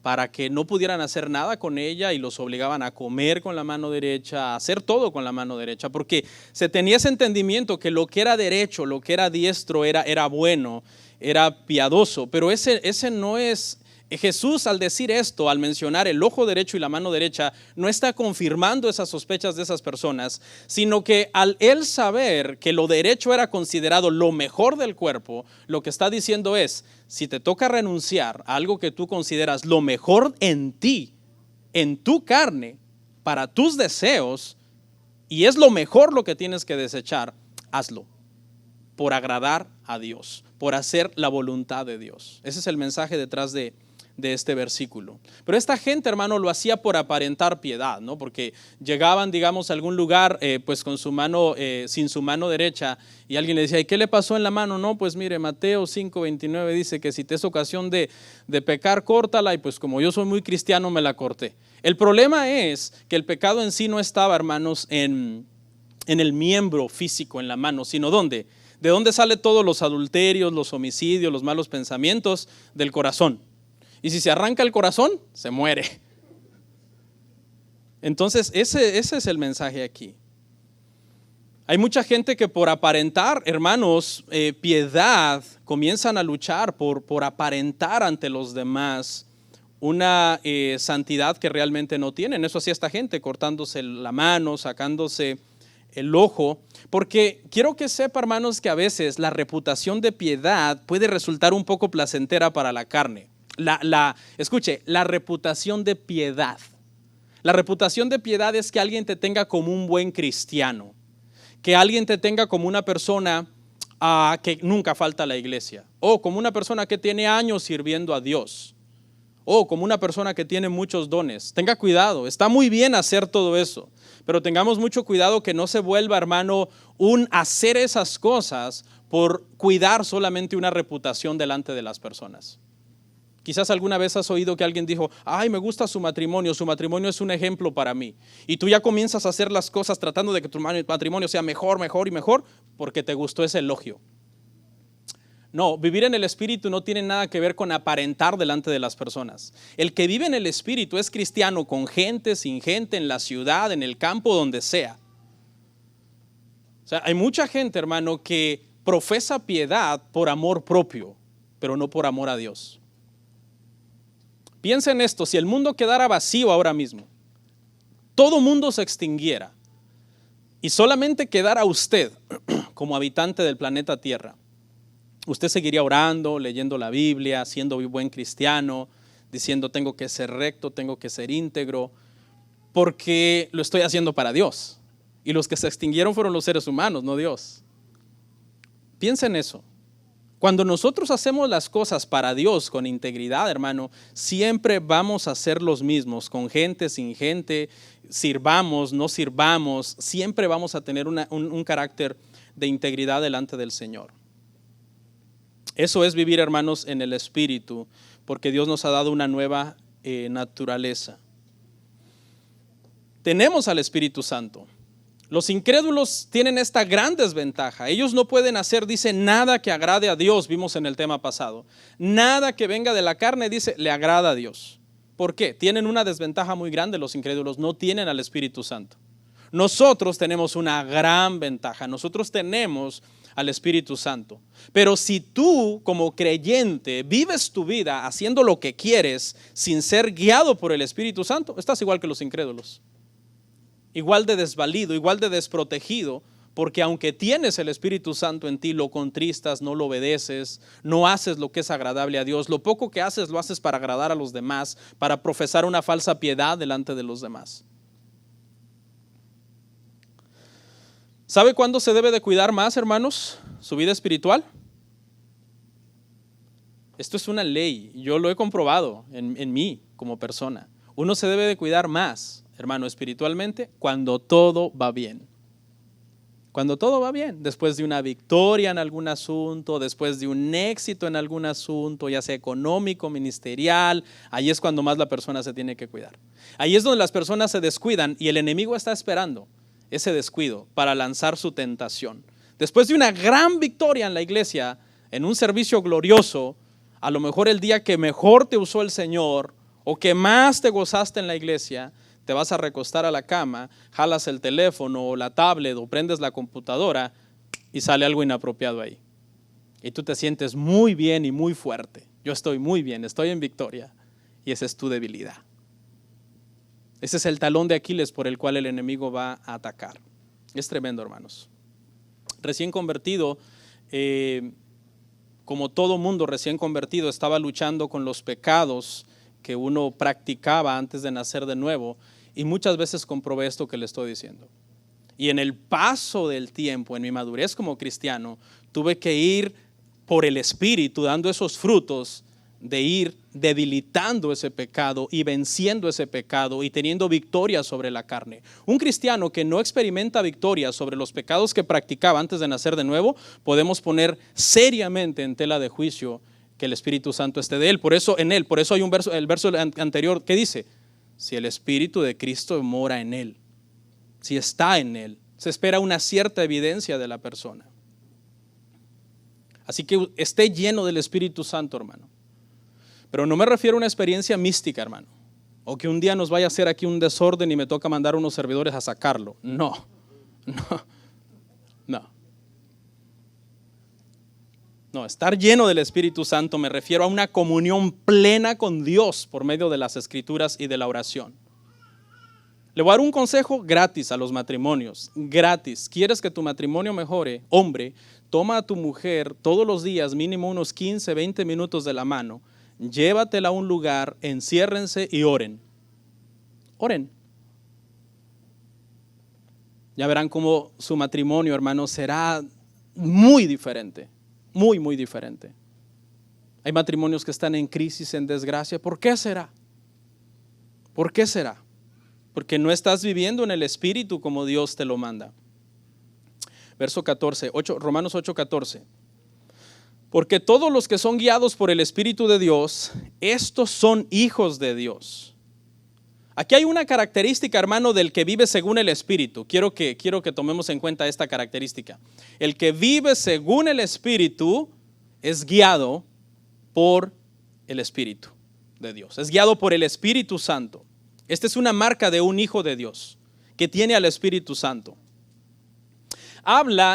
Speaker 1: para que no pudieran hacer nada con ella y los obligaban a comer con la mano derecha, a hacer todo con la mano derecha, porque se tenía ese entendimiento que lo que era derecho, lo que era diestro era bueno, era piadoso, pero ese no es. Jesús, al decir esto, al mencionar el ojo derecho y la mano derecha, no está confirmando esas sospechas de esas personas, sino que al él saber que lo derecho era considerado lo mejor del cuerpo, lo que está diciendo es, si te toca renunciar a algo que tú consideras lo mejor en ti, en tu carne, para tus deseos, y es lo mejor lo que tienes que desechar, hazlo, por agradar a Dios, por hacer la voluntad de Dios. Ese es el mensaje detrás de este versículo. Pero esta gente, hermano, lo hacía por aparentar piedad, ¿no? Porque llegaban, digamos, a algún lugar pues con su mano, sin su mano derecha, y alguien le decía, ¿y qué le pasó en la mano? No, pues mire, Mateo 5:29 dice que si te es ocasión de pecar, córtala, y pues como yo soy muy cristiano me la corté. El problema es que el pecado en sí no estaba, hermanos, en el miembro físico, en la mano, sino ¿dónde? ¿De dónde salen todos los adulterios, los homicidios, los malos pensamientos? Del corazón. Y si se arranca el corazón, se muere. Entonces, ese es el mensaje aquí. Hay mucha gente que por aparentar, hermanos, piedad, comienzan a luchar por aparentar ante los demás una santidad que realmente no tienen. Eso hacía esta gente, cortándose la mano, sacándose el ojo. Porque quiero que sepa, hermanos, que a veces la reputación de piedad puede resultar un poco placentera para la carne. Escuche, la reputación de piedad. La reputación de piedad es que alguien te tenga como un buen cristiano, que alguien te tenga como una persona que nunca falta a la iglesia, o como una persona que tiene años sirviendo a Dios, o como una persona que tiene muchos dones. Tenga cuidado, está muy bien hacer todo eso, pero tengamos mucho cuidado que no se vuelva, hermano, un hacer esas cosas por cuidar solamente una reputación delante de las personas. Quizás alguna vez has oído que alguien dijo, ay, me gusta su matrimonio es un ejemplo para mí. Y tú ya comienzas a hacer las cosas tratando de que tu matrimonio sea mejor, mejor y mejor, porque te gustó ese elogio. No, vivir en el Espíritu no tiene nada que ver con aparentar delante de las personas. El que vive en el Espíritu es cristiano con gente, sin gente, en la ciudad, en el campo, donde sea. O sea, hay mucha gente, hermano, que profesa piedad por amor propio, pero no por amor a Dios. Piensa en esto, si el mundo quedara vacío ahora mismo, todo mundo se extinguiera y solamente quedara usted como habitante del planeta Tierra, usted seguiría orando, leyendo la Biblia, siendo un buen cristiano, diciendo tengo que ser recto, tengo que ser íntegro, porque lo estoy haciendo para Dios. Y los que se extinguieron fueron los seres humanos, no Dios. Piensa en eso. Cuando nosotros hacemos las cosas para Dios con integridad, hermano, siempre vamos a ser los mismos, con gente, sin gente, sirvamos, no sirvamos, siempre vamos a tener un carácter de integridad delante del Señor. Eso es vivir, hermanos, en el Espíritu, porque Dios nos ha dado una nueva naturaleza. Tenemos al Espíritu Santo. Los incrédulos tienen esta gran desventaja. Ellos no pueden hacer, dice, nada que agrade a Dios, vimos en el tema pasado. Nada que venga de la carne, dice, le agrada a Dios. ¿Por qué? Tienen una desventaja muy grande los incrédulos, no tienen al Espíritu Santo. Nosotros tenemos una gran ventaja, nosotros tenemos al Espíritu Santo. Pero si tú como creyente vives tu vida haciendo lo que quieres sin ser guiado por el Espíritu Santo, estás igual que los incrédulos. Igual de desvalido, igual de desprotegido, porque aunque tienes el Espíritu Santo en ti, lo contristas, no lo obedeces, no haces lo que es agradable a Dios. Lo poco que haces lo haces para agradar a los demás, para profesar una falsa piedad delante de los demás. ¿Sabe cuándo se debe de cuidar más, hermanos, su vida espiritual? Esto es una ley, yo lo he comprobado en mí como persona. Uno se debe de cuidar más, hermano, espiritualmente, cuando todo va bien. Cuando todo va bien, después de una victoria en algún asunto, después de un éxito en algún asunto, ya sea económico, ministerial, ahí es cuando más la persona se tiene que cuidar. Ahí es donde las personas se descuidan y el enemigo está esperando ese descuido para lanzar su tentación. Después de una gran victoria en la iglesia, en un servicio glorioso, a lo mejor el día que mejor te usó el Señor, o que más te gozaste en la iglesia, te vas a recostar a la cama, jalas el teléfono o la tablet o prendes la computadora y sale algo inapropiado ahí. Y tú te sientes muy bien y muy fuerte. Yo estoy muy bien, estoy en victoria. Y esa es tu debilidad. Ese es el talón de Aquiles por el cual el enemigo va a atacar. Es tremendo, hermanos. Recién convertido, como todo mundo recién convertido, estaba luchando con los pecados que uno practicaba antes de nacer de nuevo, y muchas veces comprobé esto que le estoy diciendo. Y en el paso del tiempo, en mi madurez como cristiano, tuve que ir por el Espíritu dando esos frutos de ir debilitando ese pecado y venciendo ese pecado y teniendo victoria sobre la carne. Un cristiano que no experimenta victoria sobre los pecados que practicaba antes de nacer de nuevo, podemos poner seriamente en tela de juicio que el Espíritu Santo esté de él. Por eso hay un verso, el verso anterior que dice, si el Espíritu de Cristo mora en él, si está en él, se espera una cierta evidencia de la persona. Así que esté lleno del Espíritu Santo, hermano. Pero no me refiero a una experiencia mística, hermano, o que un día nos vaya a hacer aquí un desorden y me toca mandar a unos servidores a sacarlo. No. No, estar lleno del Espíritu Santo me refiero a una comunión plena con Dios por medio de las Escrituras y de la oración. Le voy a dar un consejo gratis a los matrimonios, gratis. ¿Quieres que tu matrimonio mejore? Hombre, toma a tu mujer todos los días mínimo unos 15, 20 minutos de la mano, llévatela a un lugar, enciérrense y oren. Oren. Ya verán cómo su matrimonio, hermano, será muy diferente, muy, muy diferente. Hay matrimonios que están en crisis, en desgracia. ¿Por qué será? ¿Por qué será? Porque no estás viviendo en el Espíritu como Dios te lo manda. Verso 14, Romanos 8:14. Porque todos los que son guiados por el Espíritu de Dios, estos son hijos de Dios. Aquí hay una característica, hermano, del que vive según el Espíritu. Quiero que tomemos en cuenta esta característica. El que vive según el Espíritu es guiado por el Espíritu de Dios. Es guiado por el Espíritu Santo. Esta es una marca de un hijo de Dios que tiene al Espíritu Santo.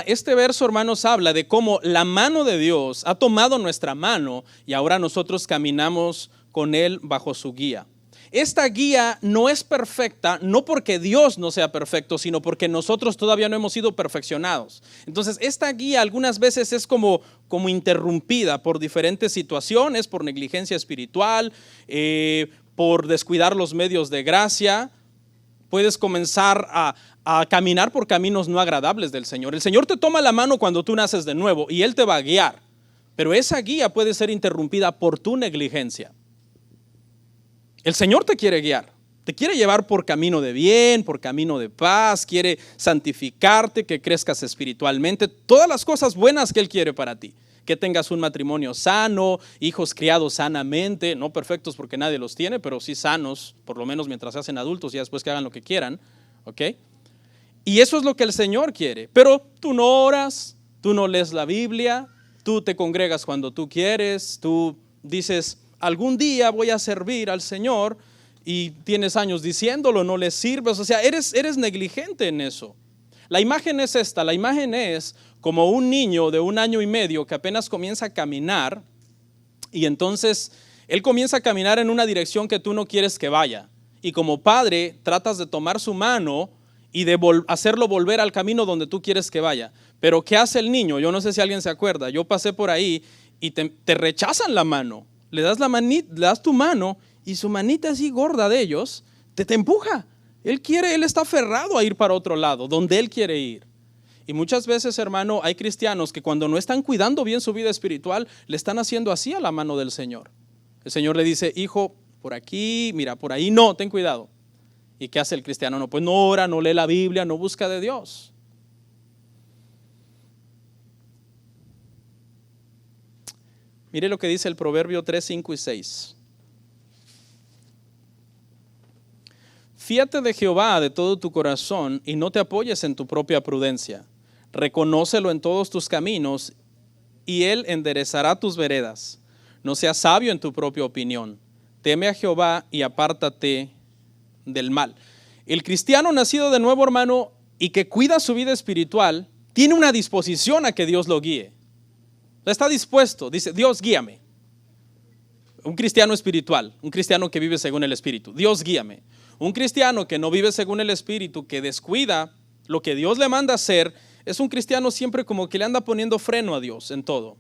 Speaker 1: Este verso, hermanos, habla de cómo la mano de Dios ha tomado nuestra mano y ahora nosotros caminamos con Él bajo su guía. Esta guía no es perfecta, no porque Dios no sea perfecto, sino porque nosotros todavía no hemos sido perfeccionados. Entonces, esta guía algunas veces es como interrumpida por diferentes situaciones, por negligencia espiritual, por descuidar los medios de gracia. Puedes comenzar a caminar por caminos no agradables del Señor. El Señor te toma la mano cuando tú naces de nuevo y Él te va a guiar, pero esa guía puede ser interrumpida por tu negligencia. El Señor te quiere guiar, te quiere llevar por camino de bien, por camino de paz, quiere santificarte, que crezcas espiritualmente, todas las cosas buenas que Él quiere para ti. Que tengas un matrimonio sano, hijos criados sanamente, no perfectos porque nadie los tiene, pero sí sanos, por lo menos mientras se hacen adultos y después que hagan lo que quieran, ¿ok? Y eso es lo que el Señor quiere, pero tú no oras, tú no lees la Biblia, tú te congregas cuando tú quieres, tú dices, algún día voy a servir al Señor y tienes años diciéndolo, no le sirves, o sea, eres negligente en eso. La imagen es esta, la imagen es como un niño de 1 año y medio que apenas comienza a caminar y entonces él comienza a caminar en una dirección que tú no quieres que vaya y como padre tratas de tomar su mano y de hacerlo volver al camino donde tú quieres que vaya. Pero ¿qué hace el niño? Yo no sé si alguien se acuerda, yo pasé por ahí y te rechazan la mano, le das tu mano y su manita así gorda de ellos te empuja. Él está aferrado a ir para otro lado, donde él quiere ir. Y muchas veces, hermano, hay cristianos que cuando no están cuidando bien su vida espiritual, le están haciendo así a la mano del Señor. El Señor le dice, hijo, por aquí, mira, por ahí no, ten cuidado. ¿Y qué hace el cristiano? No, pues no ora, no lee la Biblia, no busca de Dios. Mire lo que dice el Proverbio 3, 5 y 6. Fíate de Jehová de todo tu corazón y no te apoyes en tu propia prudencia. Reconócelo en todos tus caminos y Él enderezará tus veredas. No seas sabio en tu propia opinión. teme a Jehová y apártate del mal. El cristiano nacido de nuevo, hermano, y que cuida su vida espiritual, tiene una disposición a que Dios lo guíe. Está dispuesto, dice, Dios guíame. Un cristiano espiritual, un cristiano que vive según el Espíritu, Dios guíame. Un cristiano que no vive según el Espíritu, que descuida lo que Dios le manda hacer, es un cristiano siempre como que le anda poniendo freno a Dios en todo.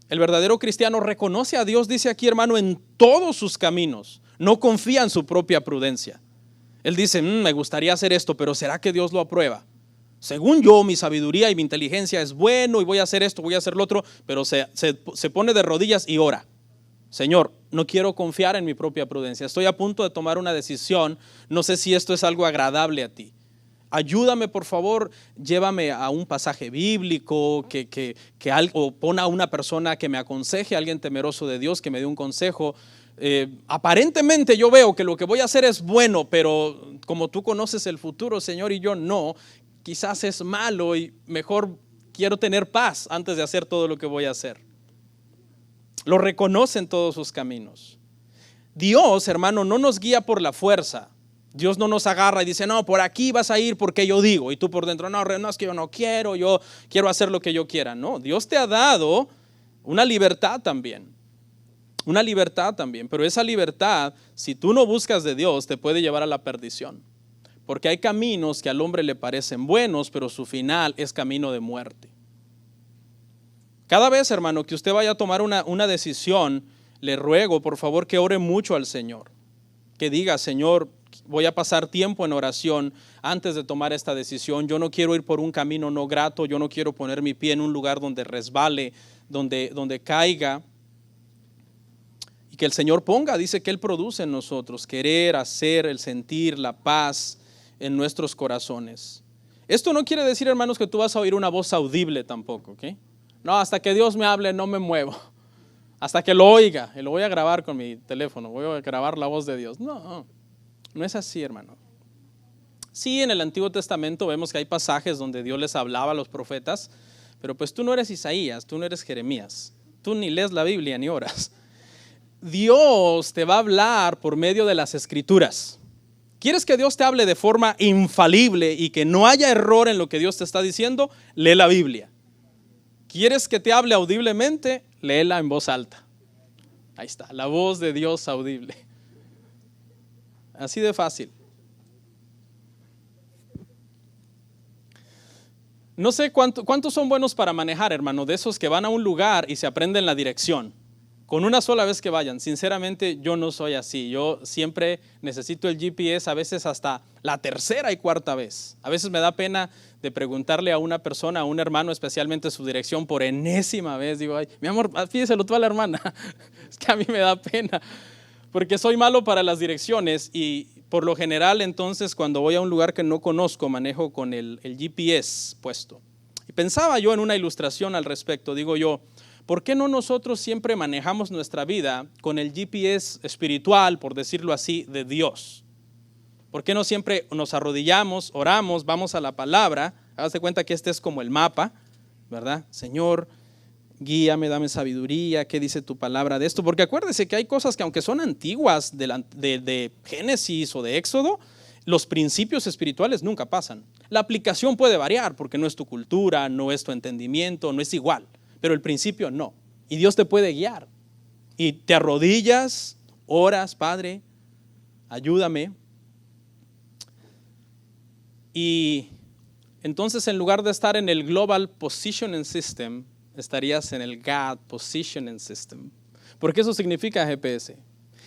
Speaker 1: El verdadero cristiano reconoce a Dios, dice aquí, hermano, en todos sus caminos. No confía en su propia prudencia. Él dice, me gustaría hacer esto, pero ¿será que Dios lo aprueba? Según yo, mi sabiduría y mi inteligencia es bueno y voy a hacer esto, voy a hacer lo otro, pero se pone de rodillas y ora. Señor, no quiero confiar en mi propia prudencia. Estoy a punto de tomar una decisión. No sé si esto es algo agradable a ti. Ayúdame, por favor, llévame a un pasaje bíblico o pon a una persona que me aconseje, alguien temeroso de Dios que me dé un consejo. Aparentemente yo veo que lo que voy a hacer es bueno, pero como tú conoces el futuro, Señor, y yo no, quizás es malo y mejor quiero tener paz antes de hacer todo lo que voy a hacer. Lo reconoce en todos sus caminos. Dios, hermano, no nos guía por la fuerza. Dios no nos agarra y dice, no, por aquí vas a ir porque yo digo. Y tú por dentro, no, es que yo no quiero, yo quiero hacer lo que yo quiera. No, Dios te ha dado una libertad también. Una libertad también. Pero esa libertad, si tú no buscas de Dios, te puede llevar a la perdición. Porque hay caminos que al hombre le parecen buenos, pero su final es camino de muerte. Cada vez, hermano, que usted vaya a tomar una decisión, le ruego, por favor, que ore mucho al Señor. Que diga, Señor, voy a pasar tiempo en oración antes de tomar esta decisión. Yo no quiero ir por un camino no grato. Yo no quiero poner mi pie en un lugar donde resbale, donde caiga. Y que el Señor ponga, dice que Él produce en nosotros querer, hacer, el sentir, la paz en nuestros corazones. Esto no quiere decir, hermanos, que tú vas a oír una voz audible tampoco, ¿ok? No, hasta que Dios me hable no me muevo. Hasta que lo oiga, y lo voy a grabar con mi teléfono, voy a grabar la voz de Dios. No es así, hermano. Sí, en el Antiguo Testamento vemos que hay pasajes donde Dios les hablaba a los profetas, pero pues tú no eres Isaías, tú no eres Jeremías, tú ni lees la Biblia ni oras. Dios te va a hablar por medio de las Escrituras. ¿Quieres que Dios te hable de forma infalible y que no haya error en lo que Dios te está diciendo? Lee la Biblia. ¿Quieres que te hable audiblemente? Léela en voz alta. Ahí está, la voz de Dios audible. Así de fácil. No sé cuántos son buenos para manejar, hermano, de esos que van a un lugar y se aprenden la dirección. Con una sola vez que vayan. Sinceramente, yo no soy así. Yo siempre necesito el GPS, a veces hasta la tercera y cuarta vez. A veces me da pena de preguntarle a una persona, a un hermano, especialmente su dirección por enésima vez. Digo, ay, mi amor, pídeselo tú a la hermana. Es que a mí me da pena, porque soy malo para las direcciones y por lo general entonces cuando voy a un lugar que no conozco manejo con el GPS puesto. Y pensaba yo en una ilustración al respecto, digo yo, ¿por qué no nosotros siempre manejamos nuestra vida con el GPS espiritual, por decirlo así, de Dios? ¿Por qué no siempre nos arrodillamos, oramos, vamos a la palabra? Hágase cuenta que este es como el mapa, ¿verdad? Señor, guíame, dame sabiduría, ¿qué dice tu palabra de esto? Porque acuérdese que hay cosas que aunque son antiguas de Génesis o de Éxodo, los principios espirituales nunca pasan. La aplicación puede variar porque no es tu cultura, no es tu entendimiento, no es igual. Pero el principio no. Y Dios te puede guiar. Y te arrodillas, oras, Padre, ayúdame. Y entonces en lugar de estar en el Global Positioning System, estarías en el God Positioning System. Porque eso significa GPS.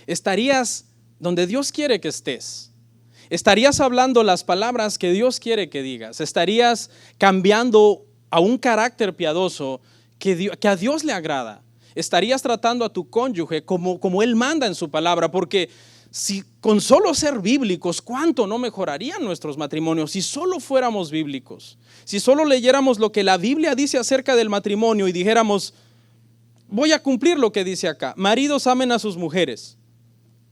Speaker 1: Estarías donde Dios quiere que estés. Estarías hablando las palabras que Dios quiere que digas. Estarías cambiando a un carácter piadoso que a Dios le agrada. Estarías tratando a tu cónyuge como Él manda en su palabra, porque si con solo ser bíblicos, ¿cuánto no mejorarían nuestros matrimonios si solo fuéramos bíblicos? Si solo leyéramos lo que la Biblia dice acerca del matrimonio y dijéramos, voy a cumplir lo que dice acá, maridos amen a sus mujeres.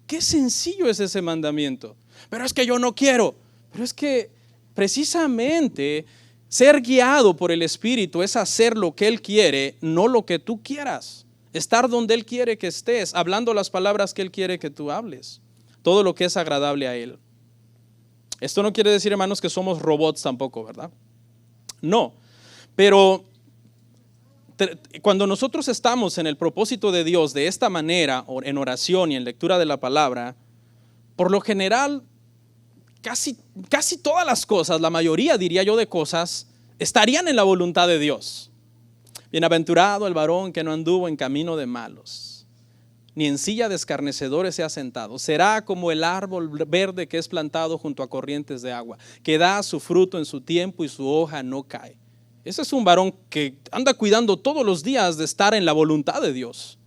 Speaker 1: Qué sencillo es ese mandamiento. Pero es que yo no quiero. Pero es que precisamente ser guiado por el Espíritu es hacer lo que Él quiere, no lo que tú quieras. estar donde Él quiere que estés, hablando las palabras que Él quiere que tú hables, todo lo que es agradable a Él. Esto no quiere decir, hermanos, que somos robots tampoco, ¿verdad? No, pero cuando nosotros estamos en el propósito de Dios de esta manera, en oración y en lectura de la palabra, por lo general, casi todas las cosas, la mayoría diría yo de cosas, estarían en la voluntad de Dios. Bienaventurado el varón que no anduvo en camino de malos, ni en silla de escarnecedores se ha sentado. Será como el árbol verde que es plantado junto a corrientes de agua, que da su fruto en su tiempo y su hoja no cae. Ese es un varón que anda cuidando todos los días de estar en la voluntad de Dios,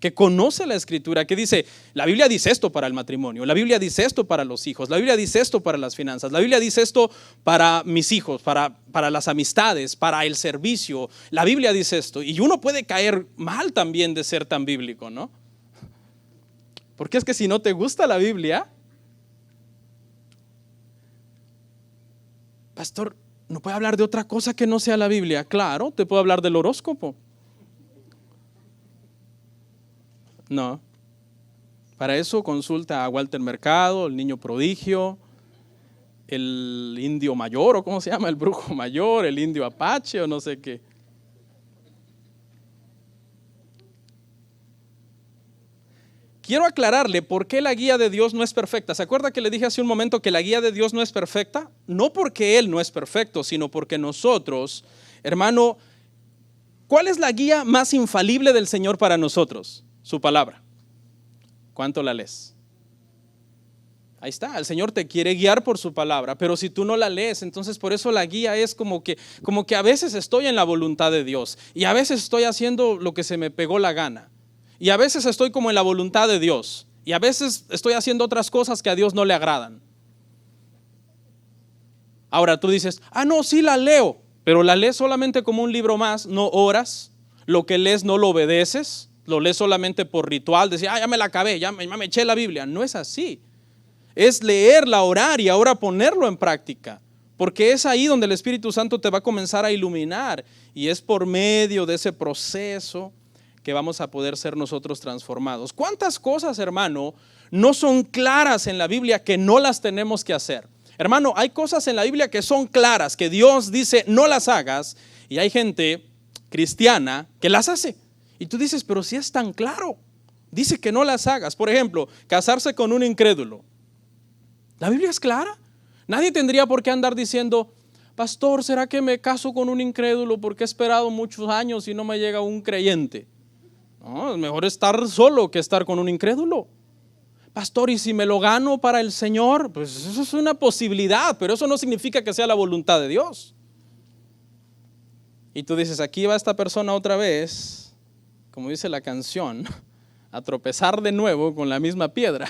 Speaker 1: que conoce la Escritura, que dice, la Biblia dice esto para el matrimonio, la Biblia dice esto para los hijos, la Biblia dice esto para las finanzas, la Biblia dice esto para mis hijos, para las amistades, para el servicio, la Biblia dice esto. Y uno puede caer mal también de ser tan bíblico, ¿no? Porque es que si no te gusta la Biblia, pastor, ¿no puede hablar de otra cosa que no sea la Biblia? Claro, te puedo hablar del horóscopo. No, para eso consulta a Walter Mercado, el niño prodigio, el indio mayor, o cómo se llama, el brujo mayor, el indio apache o no sé qué. Quiero aclararle por qué la guía de Dios no es perfecta. ¿Se acuerda que le dije hace un momento que la guía de Dios no es perfecta? No porque Él no es perfecto, sino porque nosotros, hermano, ¿cuál es la guía más infalible del Señor para nosotros? Su palabra. ¿Cuánto la lees? Ahí está, el Señor te quiere guiar por su palabra, pero si tú no la lees, entonces por eso la guía es como que a veces estoy en la voluntad de Dios y a veces estoy haciendo lo que se me pegó la gana y a veces estoy como en la voluntad de Dios y a veces estoy haciendo otras cosas que a Dios no le agradan. Ahora tú dices, no, sí la leo, pero la lees solamente como un libro más, no oras, lo que lees no lo obedeces. Lo lees solamente por ritual, decir, ya me la acabé, ya me eché la Biblia. No es así. Es leerla, orar y ahora ponerlo en práctica. Porque es ahí donde el Espíritu Santo te va a comenzar a iluminar. Y es por medio de ese proceso que vamos a poder ser nosotros transformados. ¿Cuántas cosas, hermano, no son claras en la Biblia que no las tenemos que hacer? Hermano, hay cosas en la Biblia que son claras, que Dios dice no las hagas. Y hay gente cristiana que las hace. Y tú dices, pero si es tan claro, dice que no las hagas. Por ejemplo, casarse con un incrédulo. La Biblia es clara. Nadie tendría por qué andar diciendo, pastor, ¿será que me caso con un incrédulo porque he esperado muchos años y no me llega un creyente? No, es mejor estar solo que estar con un incrédulo. Pastor, ¿y si me lo gano para el Señor? Pues eso es una posibilidad, pero eso no significa que sea la voluntad de Dios. Y tú dices, aquí va esta persona otra vez, como dice la canción, a tropezar de nuevo con la misma piedra.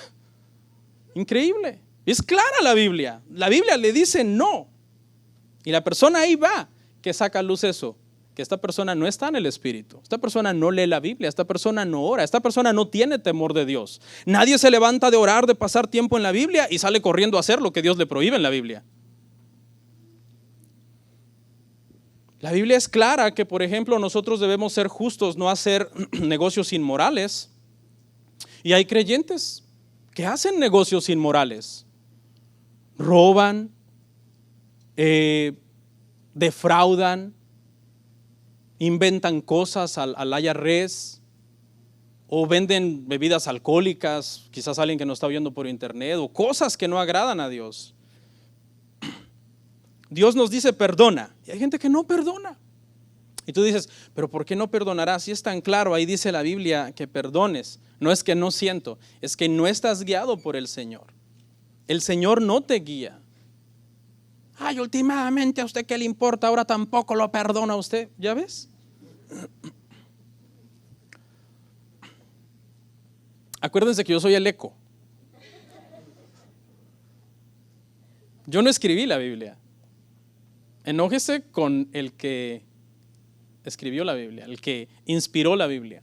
Speaker 1: Increíble. Es clara la Biblia. La Biblia le dice no. Y la persona ahí va, que saca a luz eso, que esta persona no está en el Espíritu. Esta persona no lee la Biblia, esta persona no ora, esta persona no tiene temor de Dios. Nadie se levanta de orar, de pasar tiempo en la Biblia y sale corriendo a hacer lo que Dios le prohíbe en la Biblia. La Biblia es clara que, por ejemplo, nosotros debemos ser justos, no hacer negocios inmorales. Y hay creyentes que hacen negocios inmorales. Roban, defraudan, inventan cosas al IRS o venden bebidas alcohólicas, quizás alguien que nos está viendo por internet, o cosas que no agradan a Dios. Dios nos dice perdona y hay gente que no perdona. Y tú dices, pero ¿por qué no perdonarás? Si es tan claro, ahí dice la Biblia que perdones. No es que no siento, es que no estás guiado por el Señor. El Señor no te guía. Últimamente a usted qué le importa, ahora tampoco lo perdona a usted. ¿Ya ves? Acuérdense que yo soy el eco. Yo no escribí la Biblia. Enójese con el que escribió la Biblia, el que inspiró la Biblia.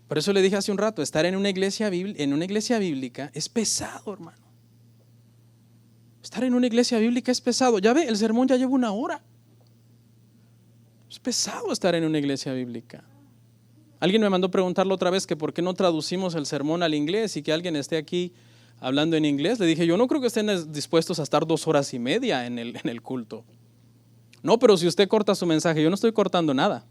Speaker 1: Por eso le dije hace un rato, estar en una iglesia bíblica es pesado, hermano. Estar en una iglesia bíblica es pesado. Ya ve, el sermón ya lleva 1 hora. Es pesado estar en una iglesia bíblica. Alguien me mandó preguntarlo otra vez que por qué no traducimos el sermón al inglés y que alguien esté aquí hablando en inglés. Le dije, yo no creo que estén dispuestos a estar 2 horas y media en el culto. No, pero si usted corta su mensaje, yo no estoy cortando nada.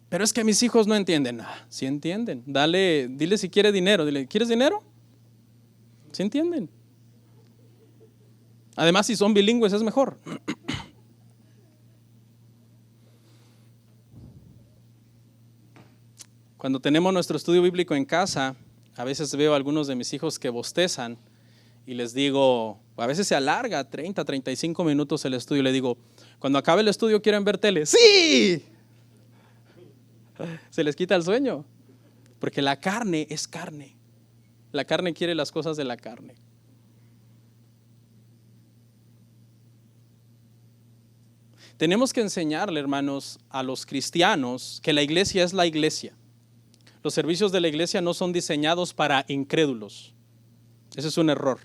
Speaker 1: Pero es que mis hijos no entienden. Sí entienden. Dile si quiere dinero. Dile, ¿quieres dinero? Sí entienden. Además, si son bilingües es mejor. Cuando tenemos nuestro estudio bíblico en casa, a veces veo a algunos de mis hijos que bostezan y les digo, a veces se alarga 30, 35 minutos el estudio y le digo, cuando acabe el estudio, ¿quieren ver tele? ¡Sí! Se les quita el sueño, porque la carne es carne. La carne quiere las cosas de la carne. Tenemos que enseñarle, hermanos, a los cristianos que la iglesia es la iglesia. Los servicios de la iglesia no son diseñados para incrédulos. Ese es un error.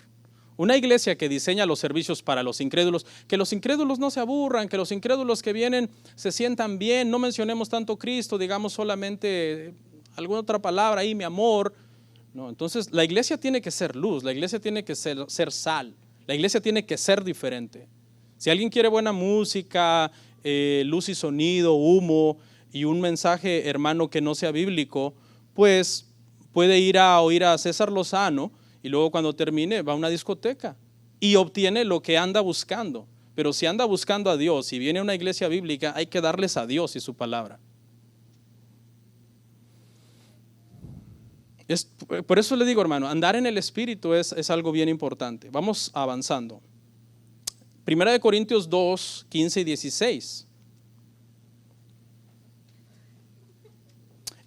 Speaker 1: Una iglesia que diseña los servicios para los incrédulos, que los incrédulos no se aburran, que los incrédulos que vienen se sientan bien, no mencionemos tanto Cristo, digamos solamente alguna otra palabra ahí, mi amor. No, entonces la iglesia tiene que ser luz, la iglesia tiene que ser sal, la iglesia tiene que ser diferente. Si alguien quiere buena música, luz y sonido, humo y un mensaje, hermano, que no sea bíblico, pues puede ir a oír a César Lozano y luego cuando termine va a una discoteca y obtiene lo que anda buscando. Pero si anda buscando a Dios y viene a una iglesia bíblica, hay que darles a Dios y su palabra. Por eso le digo, hermano, andar en el Espíritu es algo bien importante. Vamos avanzando. 1 Corintios 2, 15 y 16.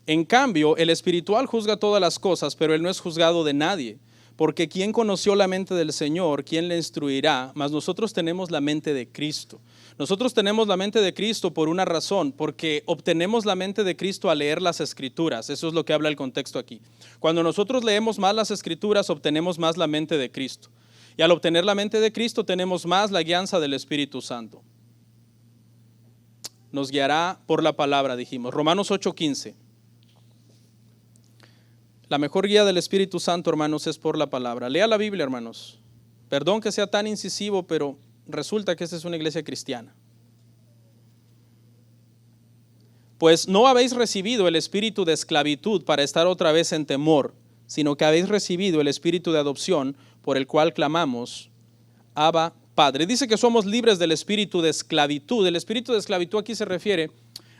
Speaker 1: En cambio, el espiritual juzga todas las cosas, pero él no es juzgado de nadie. Porque ¿quién conoció la mente del Señor? ¿Quién le instruirá? Mas nosotros tenemos la mente de Cristo. Nosotros tenemos la mente de Cristo por una razón, porque obtenemos la mente de Cristo al leer las Escrituras. Eso es lo que habla el contexto aquí. Cuando nosotros leemos más las Escrituras, obtenemos más la mente de Cristo. Y al obtener la mente de Cristo, tenemos más la guianza del Espíritu Santo. Nos guiará por la palabra, dijimos. Romanos 8:15. La mejor guía del Espíritu Santo, hermanos, es por la palabra. Lea la Biblia, hermanos. Perdón que sea tan incisivo, pero resulta que esta es una iglesia cristiana. Pues no habéis recibido el espíritu de esclavitud para estar otra vez en temor, sino que habéis recibido el espíritu de adopción por el cual clamamos, Abba, Padre. Dice que somos libres del espíritu de esclavitud. El espíritu de esclavitud aquí se refiere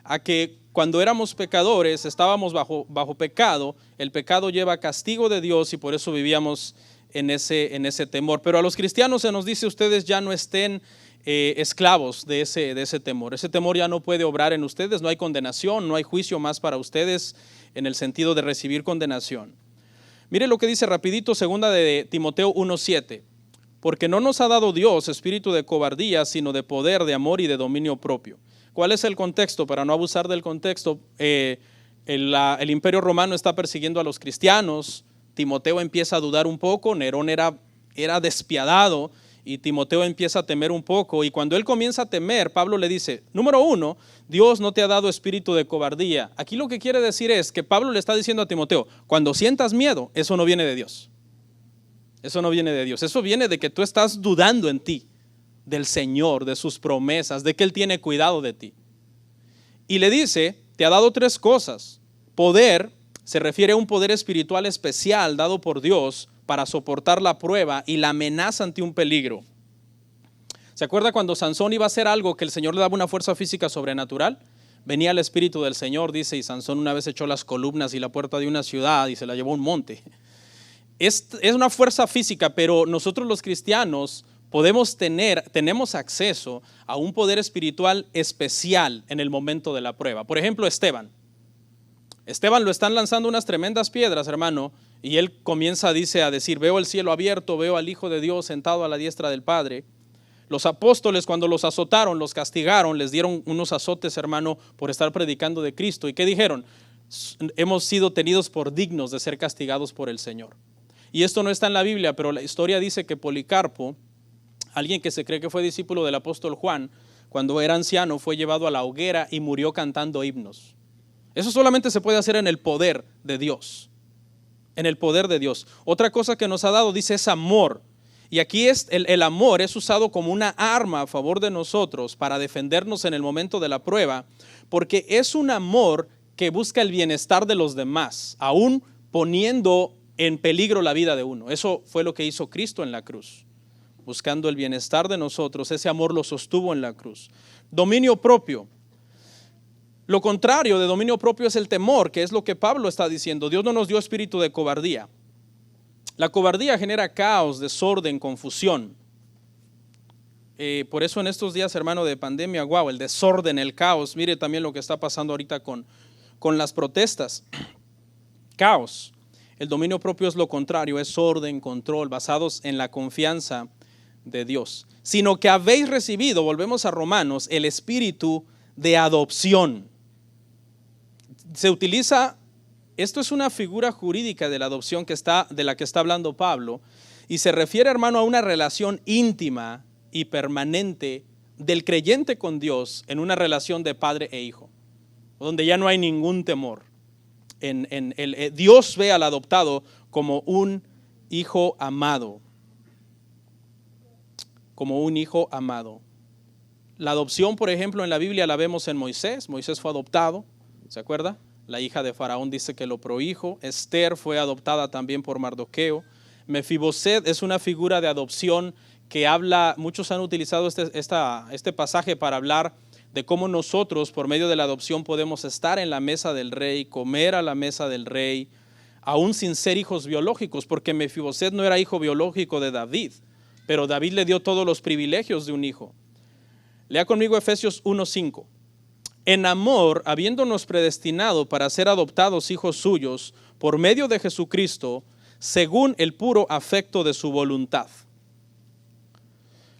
Speaker 1: a que cuando éramos pecadores, estábamos bajo pecado, el pecado lleva castigo de Dios y por eso vivíamos en ese temor. Pero a los cristianos se nos dice, ustedes ya no estén esclavos de ese temor. Ese temor ya no puede obrar en ustedes, no hay condenación, no hay juicio más para ustedes en el sentido de recibir condenación. Mire lo que dice rapidito, 2 de Timoteo 1:7. Porque no nos ha dado Dios espíritu de cobardía, sino de poder, de amor y de dominio propio. ¿Cuál es el contexto? Para no abusar del contexto, el imperio romano está persiguiendo a los cristianos. Timoteo empieza a dudar un poco, Nerón era despiadado y Timoteo empieza a temer un poco. Y cuando él comienza a temer, Pablo le dice, número 1, Dios no te ha dado espíritu de cobardía. Aquí lo que quiere decir es que Pablo le está diciendo a Timoteo, cuando sientas miedo, eso no viene de Dios. Eso no viene de Dios, eso viene de que tú estás dudando en ti, del Señor, de sus promesas, de que Él tiene cuidado de ti. Y le dice, te ha dado 3 cosas. Poder, se refiere a un poder espiritual especial dado por Dios para soportar la prueba y la amenaza ante un peligro. ¿Se acuerda cuando Sansón iba a hacer algo que el Señor le daba una fuerza física sobrenatural? Venía el Espíritu del Señor, dice, y Sansón una vez echó las columnas y la puerta de una ciudad y se la llevó a un monte. Es una fuerza física, pero nosotros los cristianos tenemos acceso a un poder espiritual especial en el momento de la prueba. Por ejemplo, Esteban lo están lanzando unas tremendas piedras, hermano, y él comienza, dice, a decir, veo el cielo abierto, veo al Hijo de Dios sentado a la diestra del Padre. Los apóstoles cuando los azotaron, los castigaron, les dieron unos azotes, hermano, por estar predicando de Cristo. ¿Y qué dijeron? Hemos sido tenidos por dignos de ser castigados por el Señor. Y esto no está en la Biblia, pero la historia dice que Policarpo, alguien que se cree que fue discípulo del apóstol Juan, cuando era anciano, fue llevado a la hoguera y murió cantando himnos. Eso solamente se puede hacer en el poder de Dios. En el poder de Dios. Otra cosa que nos ha dado, dice, es amor. Y aquí el amor es usado como una arma a favor de nosotros para defendernos en el momento de la prueba, porque es un amor que busca el bienestar de los demás, aún poniendo en peligro la vida de uno. Eso fue lo que hizo Cristo en la cruz, buscando el bienestar de nosotros. Ese amor lo sostuvo en la cruz. Dominio propio. Lo contrario de dominio propio es el temor, que es lo que Pablo está diciendo. Dios no nos dio espíritu de cobardía. La cobardía genera caos, desorden, confusión. Por eso en estos días, hermano, de pandemia, el desorden, el caos. Mire también lo que está pasando ahorita con las protestas. Caos. El dominio propio es lo contrario, es orden, control, basados en la confianza de Dios. Sino que habéis recibido, volvemos a Romanos, el espíritu de adopción. Se utiliza, esto es una figura jurídica de la adopción de la que está hablando Pablo, y se refiere, hermano, a una relación íntima y permanente del creyente con Dios en una relación de padre e hijo, donde ya no hay ningún temor. Dios ve al adoptado como un hijo amado, como un hijo amado. La adopción, por ejemplo, en la Biblia la vemos en Moisés. Moisés fue adoptado, ¿se acuerda? La hija de Faraón dice que lo prohijo. Esther fue adoptada también por Mardoqueo. Mefiboset es una figura de adopción que habla, muchos han utilizado este pasaje para hablar de cómo nosotros por medio de la adopción podemos estar en la mesa del rey, comer a la mesa del rey, aún sin ser hijos biológicos, porque Mefiboset no era hijo biológico de David, pero David le dio todos los privilegios de un hijo. Lea conmigo Efesios 1:5. En amor, habiéndonos predestinado para ser adoptados hijos suyos por medio de Jesucristo, según el puro afecto de su voluntad.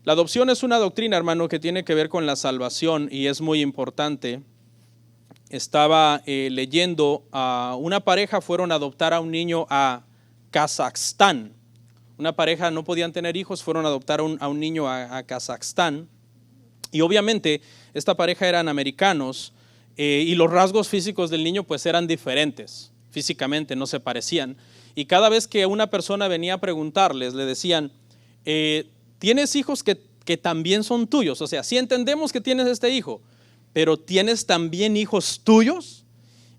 Speaker 1: La adopción es una doctrina, hermano, que tiene que ver con la salvación y es muy importante. Estaba leyendo a una pareja, fueron a adoptar a un niño a Kazajstán. Una pareja no podían tener hijos, fueron a adoptar a un niño a Kazajstán. Y obviamente esta pareja eran americanos y los rasgos físicos del niño pues eran diferentes, físicamente no se parecían. Y cada vez que una persona venía a preguntarles, le decían, ¿tienes hijos que también son tuyos? O sea, sí entendemos que tienes este hijo, pero ¿tienes también hijos tuyos?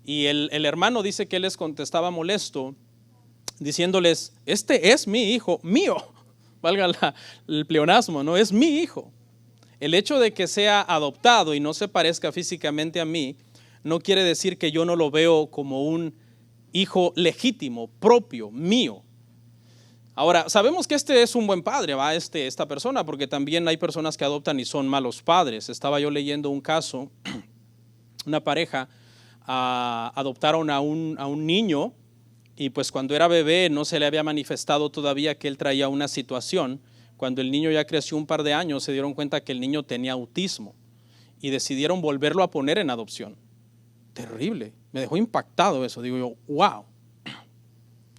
Speaker 1: Y el hermano dice que él les contestaba molesto, diciéndoles, este es mi hijo, mío, valga el pleonasmo, no es mi hijo. El hecho de que sea adoptado y no se parezca físicamente a mí, no quiere decir que yo no lo veo como un hijo legítimo, propio, mío. Ahora, sabemos que este es un buen padre, esta persona, porque también hay personas que adoptan y son malos padres. Estaba yo leyendo un caso, una pareja adoptaron a un niño y pues cuando era bebé no se le había manifestado todavía que él traía una situación. Cuando el niño ya creció un par de años, se dieron cuenta que el niño tenía autismo y decidieron volverlo a poner en adopción. Terrible, me dejó impactado eso. Digo yo, wow.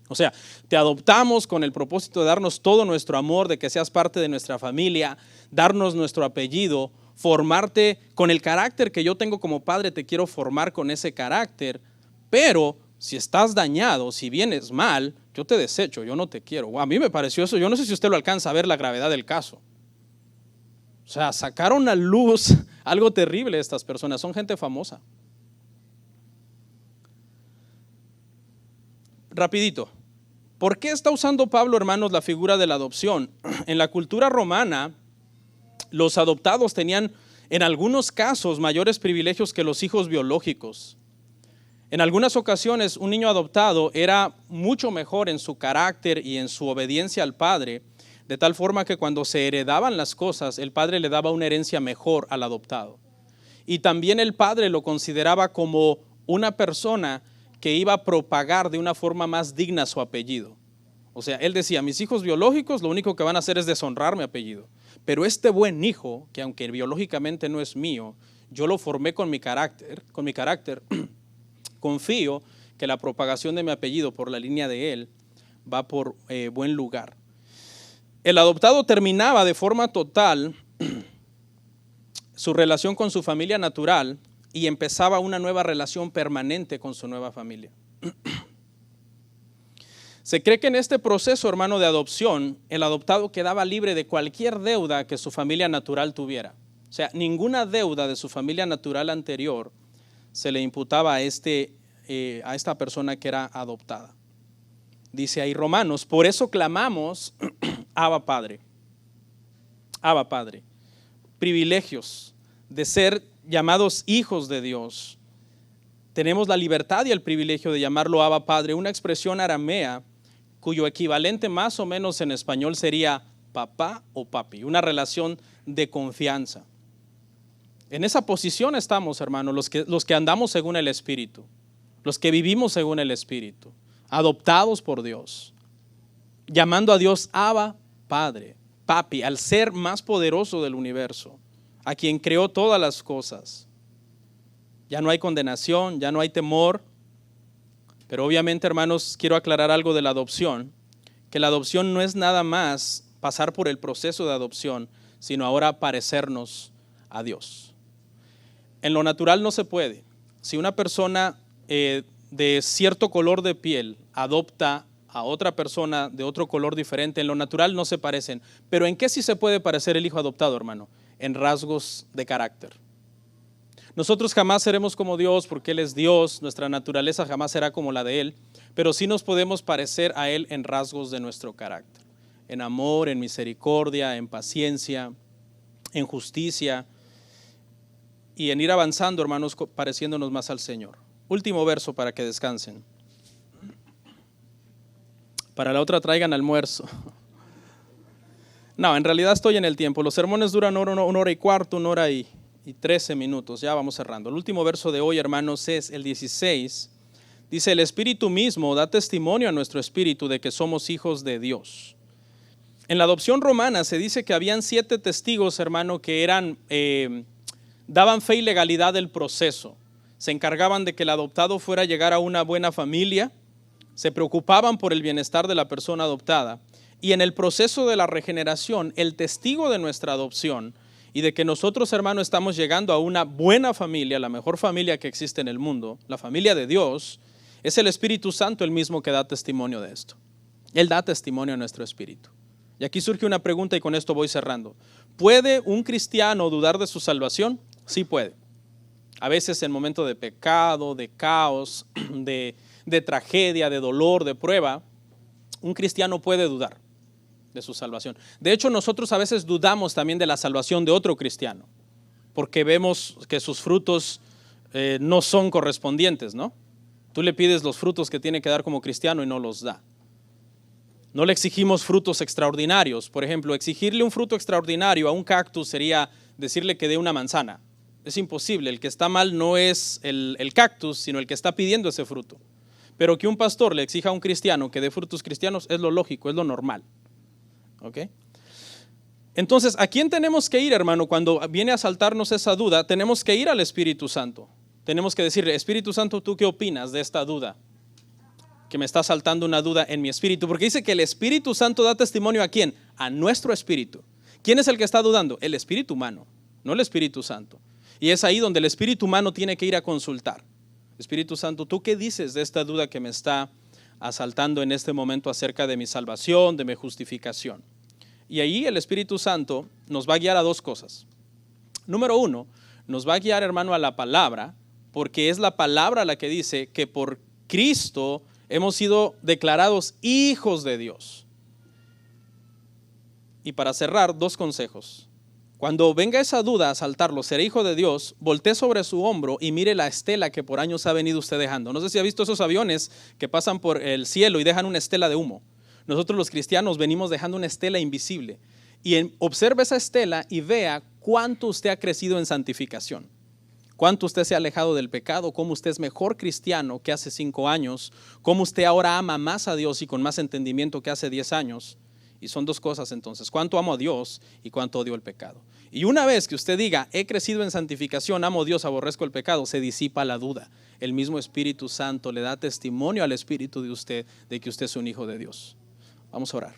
Speaker 1: O sea, te adoptamos con el propósito de darnos todo nuestro amor, de que seas parte de nuestra familia, darnos nuestro apellido, formarte con el carácter que yo tengo como padre, te quiero formar con ese carácter, pero si estás dañado, si vienes mal, yo te desecho, yo no te quiero. A mí me pareció eso, yo no sé si usted lo alcanza a ver la gravedad del caso. O sea, sacaron a luz algo terrible estas personas, son gente famosa. Rapidito, ¿por qué está usando Pablo, hermanos, la figura de la adopción? En la cultura romana, los adoptados tenían en algunos casos mayores privilegios que los hijos biológicos. En algunas ocasiones un niño adoptado era mucho mejor en su carácter y en su obediencia al padre, de tal forma que cuando se heredaban las cosas, el padre le daba una herencia mejor al adoptado. Y también el padre lo consideraba como una persona que iba a propagar de una forma más digna su apellido. O sea, él decía, mis hijos biológicos lo único que van a hacer es deshonrar mi apellido. Pero este buen hijo, que aunque biológicamente no es mío, yo lo formé con mi carácter, confío que la propagación de mi apellido por la línea de él va por buen lugar. El adoptado terminaba de forma total su relación con su familia natural y empezaba una nueva relación permanente con su nueva familia. Se cree que en este proceso, hermano, de adopción, el adoptado quedaba libre de cualquier deuda que su familia natural tuviera. O sea, ninguna deuda de su familia natural anterior se le imputaba a esta persona que era adoptada. Dice ahí Romanos, por eso clamamos, Abba Padre. Abba Padre. Privilegios de ser llamados hijos de Dios. Tenemos la libertad y el privilegio de llamarlo Abba Padre, una expresión aramea cuyo equivalente más o menos en español sería papá o papi, una relación de confianza. En esa posición estamos, hermanos, los que andamos según el Espíritu, los que vivimos según el Espíritu, adoptados por Dios, llamando a Dios Abba Padre, papi, al ser más poderoso del universo, a quien creó todas las cosas. Ya no hay condenación, ya no hay temor. Pero obviamente, hermanos, quiero aclarar algo de la adopción, que la adopción no es nada más pasar por el proceso de adopción, sino ahora parecernos a Dios. En lo natural no se puede. Si una persona de cierto color de piel adopta a otra persona de otro color diferente, en lo natural no se parecen. Pero ¿en qué sí se puede parecer el hijo adoptado, hermano? En rasgos de carácter. Nosotros jamás seremos como Dios porque Él es Dios, nuestra naturaleza jamás será como la de Él, pero sí nos podemos parecer a Él en rasgos de nuestro carácter, en amor, en misericordia, en paciencia, en justicia y en ir avanzando, hermanos, pareciéndonos más al Señor. Último verso para que descansen. Para la otra traigan almuerzo. No, en realidad estoy en el tiempo. Los sermones duran una hora y cuarto, 1 hora y 13 minutos, ya vamos cerrando. El último verso de hoy, hermanos, es el 16. Dice, el Espíritu mismo da testimonio a nuestro espíritu de que somos hijos de Dios. En la adopción romana se dice que habían 7 testigos, hermano, que daban fe y legalidad del proceso. Se encargaban de que el adoptado fuera a llegar a una buena familia, se preocupaban por el bienestar de la persona adoptada. Y en el proceso de la regeneración, el testigo de nuestra adopción y de que nosotros, hermanos, estamos llegando a una buena familia, la mejor familia que existe en el mundo, la familia de Dios, es el Espíritu Santo el mismo que da testimonio de esto. Él da testimonio a nuestro espíritu. Y aquí surge una pregunta y con esto voy cerrando. ¿Puede un cristiano dudar de su salvación? Sí puede. A veces en momentos de pecado, de caos, de tragedia, de dolor, de prueba, un cristiano puede dudar de su salvación. De hecho, nosotros a veces dudamos también de la salvación de otro cristiano, porque vemos que sus frutos no son correspondientes, ¿no? Tú le pides los frutos que tiene que dar como cristiano y no los da. No le exigimos frutos extraordinarios. Por ejemplo, exigirle un fruto extraordinario a un cactus sería decirle que dé una manzana. Es imposible. El que está mal no es el cactus, sino el que está pidiendo ese fruto. Pero que un pastor le exija a un cristiano que dé frutos cristianos es lo lógico, es lo normal. ¿Ok? Entonces, ¿a quién tenemos que ir, hermano? Cuando viene a saltarnos esa duda, tenemos que ir al Espíritu Santo. Tenemos que decirle, Espíritu Santo, ¿tú qué opinas de esta duda? Que me está saltando una duda en mi espíritu. Porque dice que el Espíritu Santo da testimonio ¿a quién? A nuestro espíritu. ¿Quién es el que está dudando? El espíritu humano, no el Espíritu Santo. Y es ahí donde el espíritu humano tiene que ir a consultar. Espíritu Santo, ¿tú qué dices de esta duda que me está asaltando en este momento acerca de mi salvación, de mi justificación? Y ahí el Espíritu Santo nos va a guiar a 2 cosas. Número 1, nos va a guiar, hermano, a la palabra, porque es la palabra la que dice que por Cristo hemos sido declarados hijos de Dios. Y para cerrar, 2 consejos. Cuando venga esa duda a saltarlo, ¿seré hijo de Dios? Voltee sobre su hombro y mire la estela que por años ha venido usted dejando. No sé si ha visto esos aviones que pasan por el cielo y dejan una estela de humo. Nosotros los cristianos venimos dejando una estela invisible. Y observe esa estela y vea cuánto usted ha crecido en santificación. Cuánto usted se ha alejado del pecado, cómo usted es mejor cristiano que hace 5 años, cómo usted ahora ama más a Dios y con más entendimiento que hace 10 años. Y son 2 cosas entonces, cuánto amo a Dios y cuánto odio el pecado. Y una vez que usted diga, he crecido en santificación, amo a Dios, aborrezco el pecado, se disipa la duda. El mismo Espíritu Santo le da testimonio al espíritu de usted de que usted es un hijo de Dios. Vamos a orar.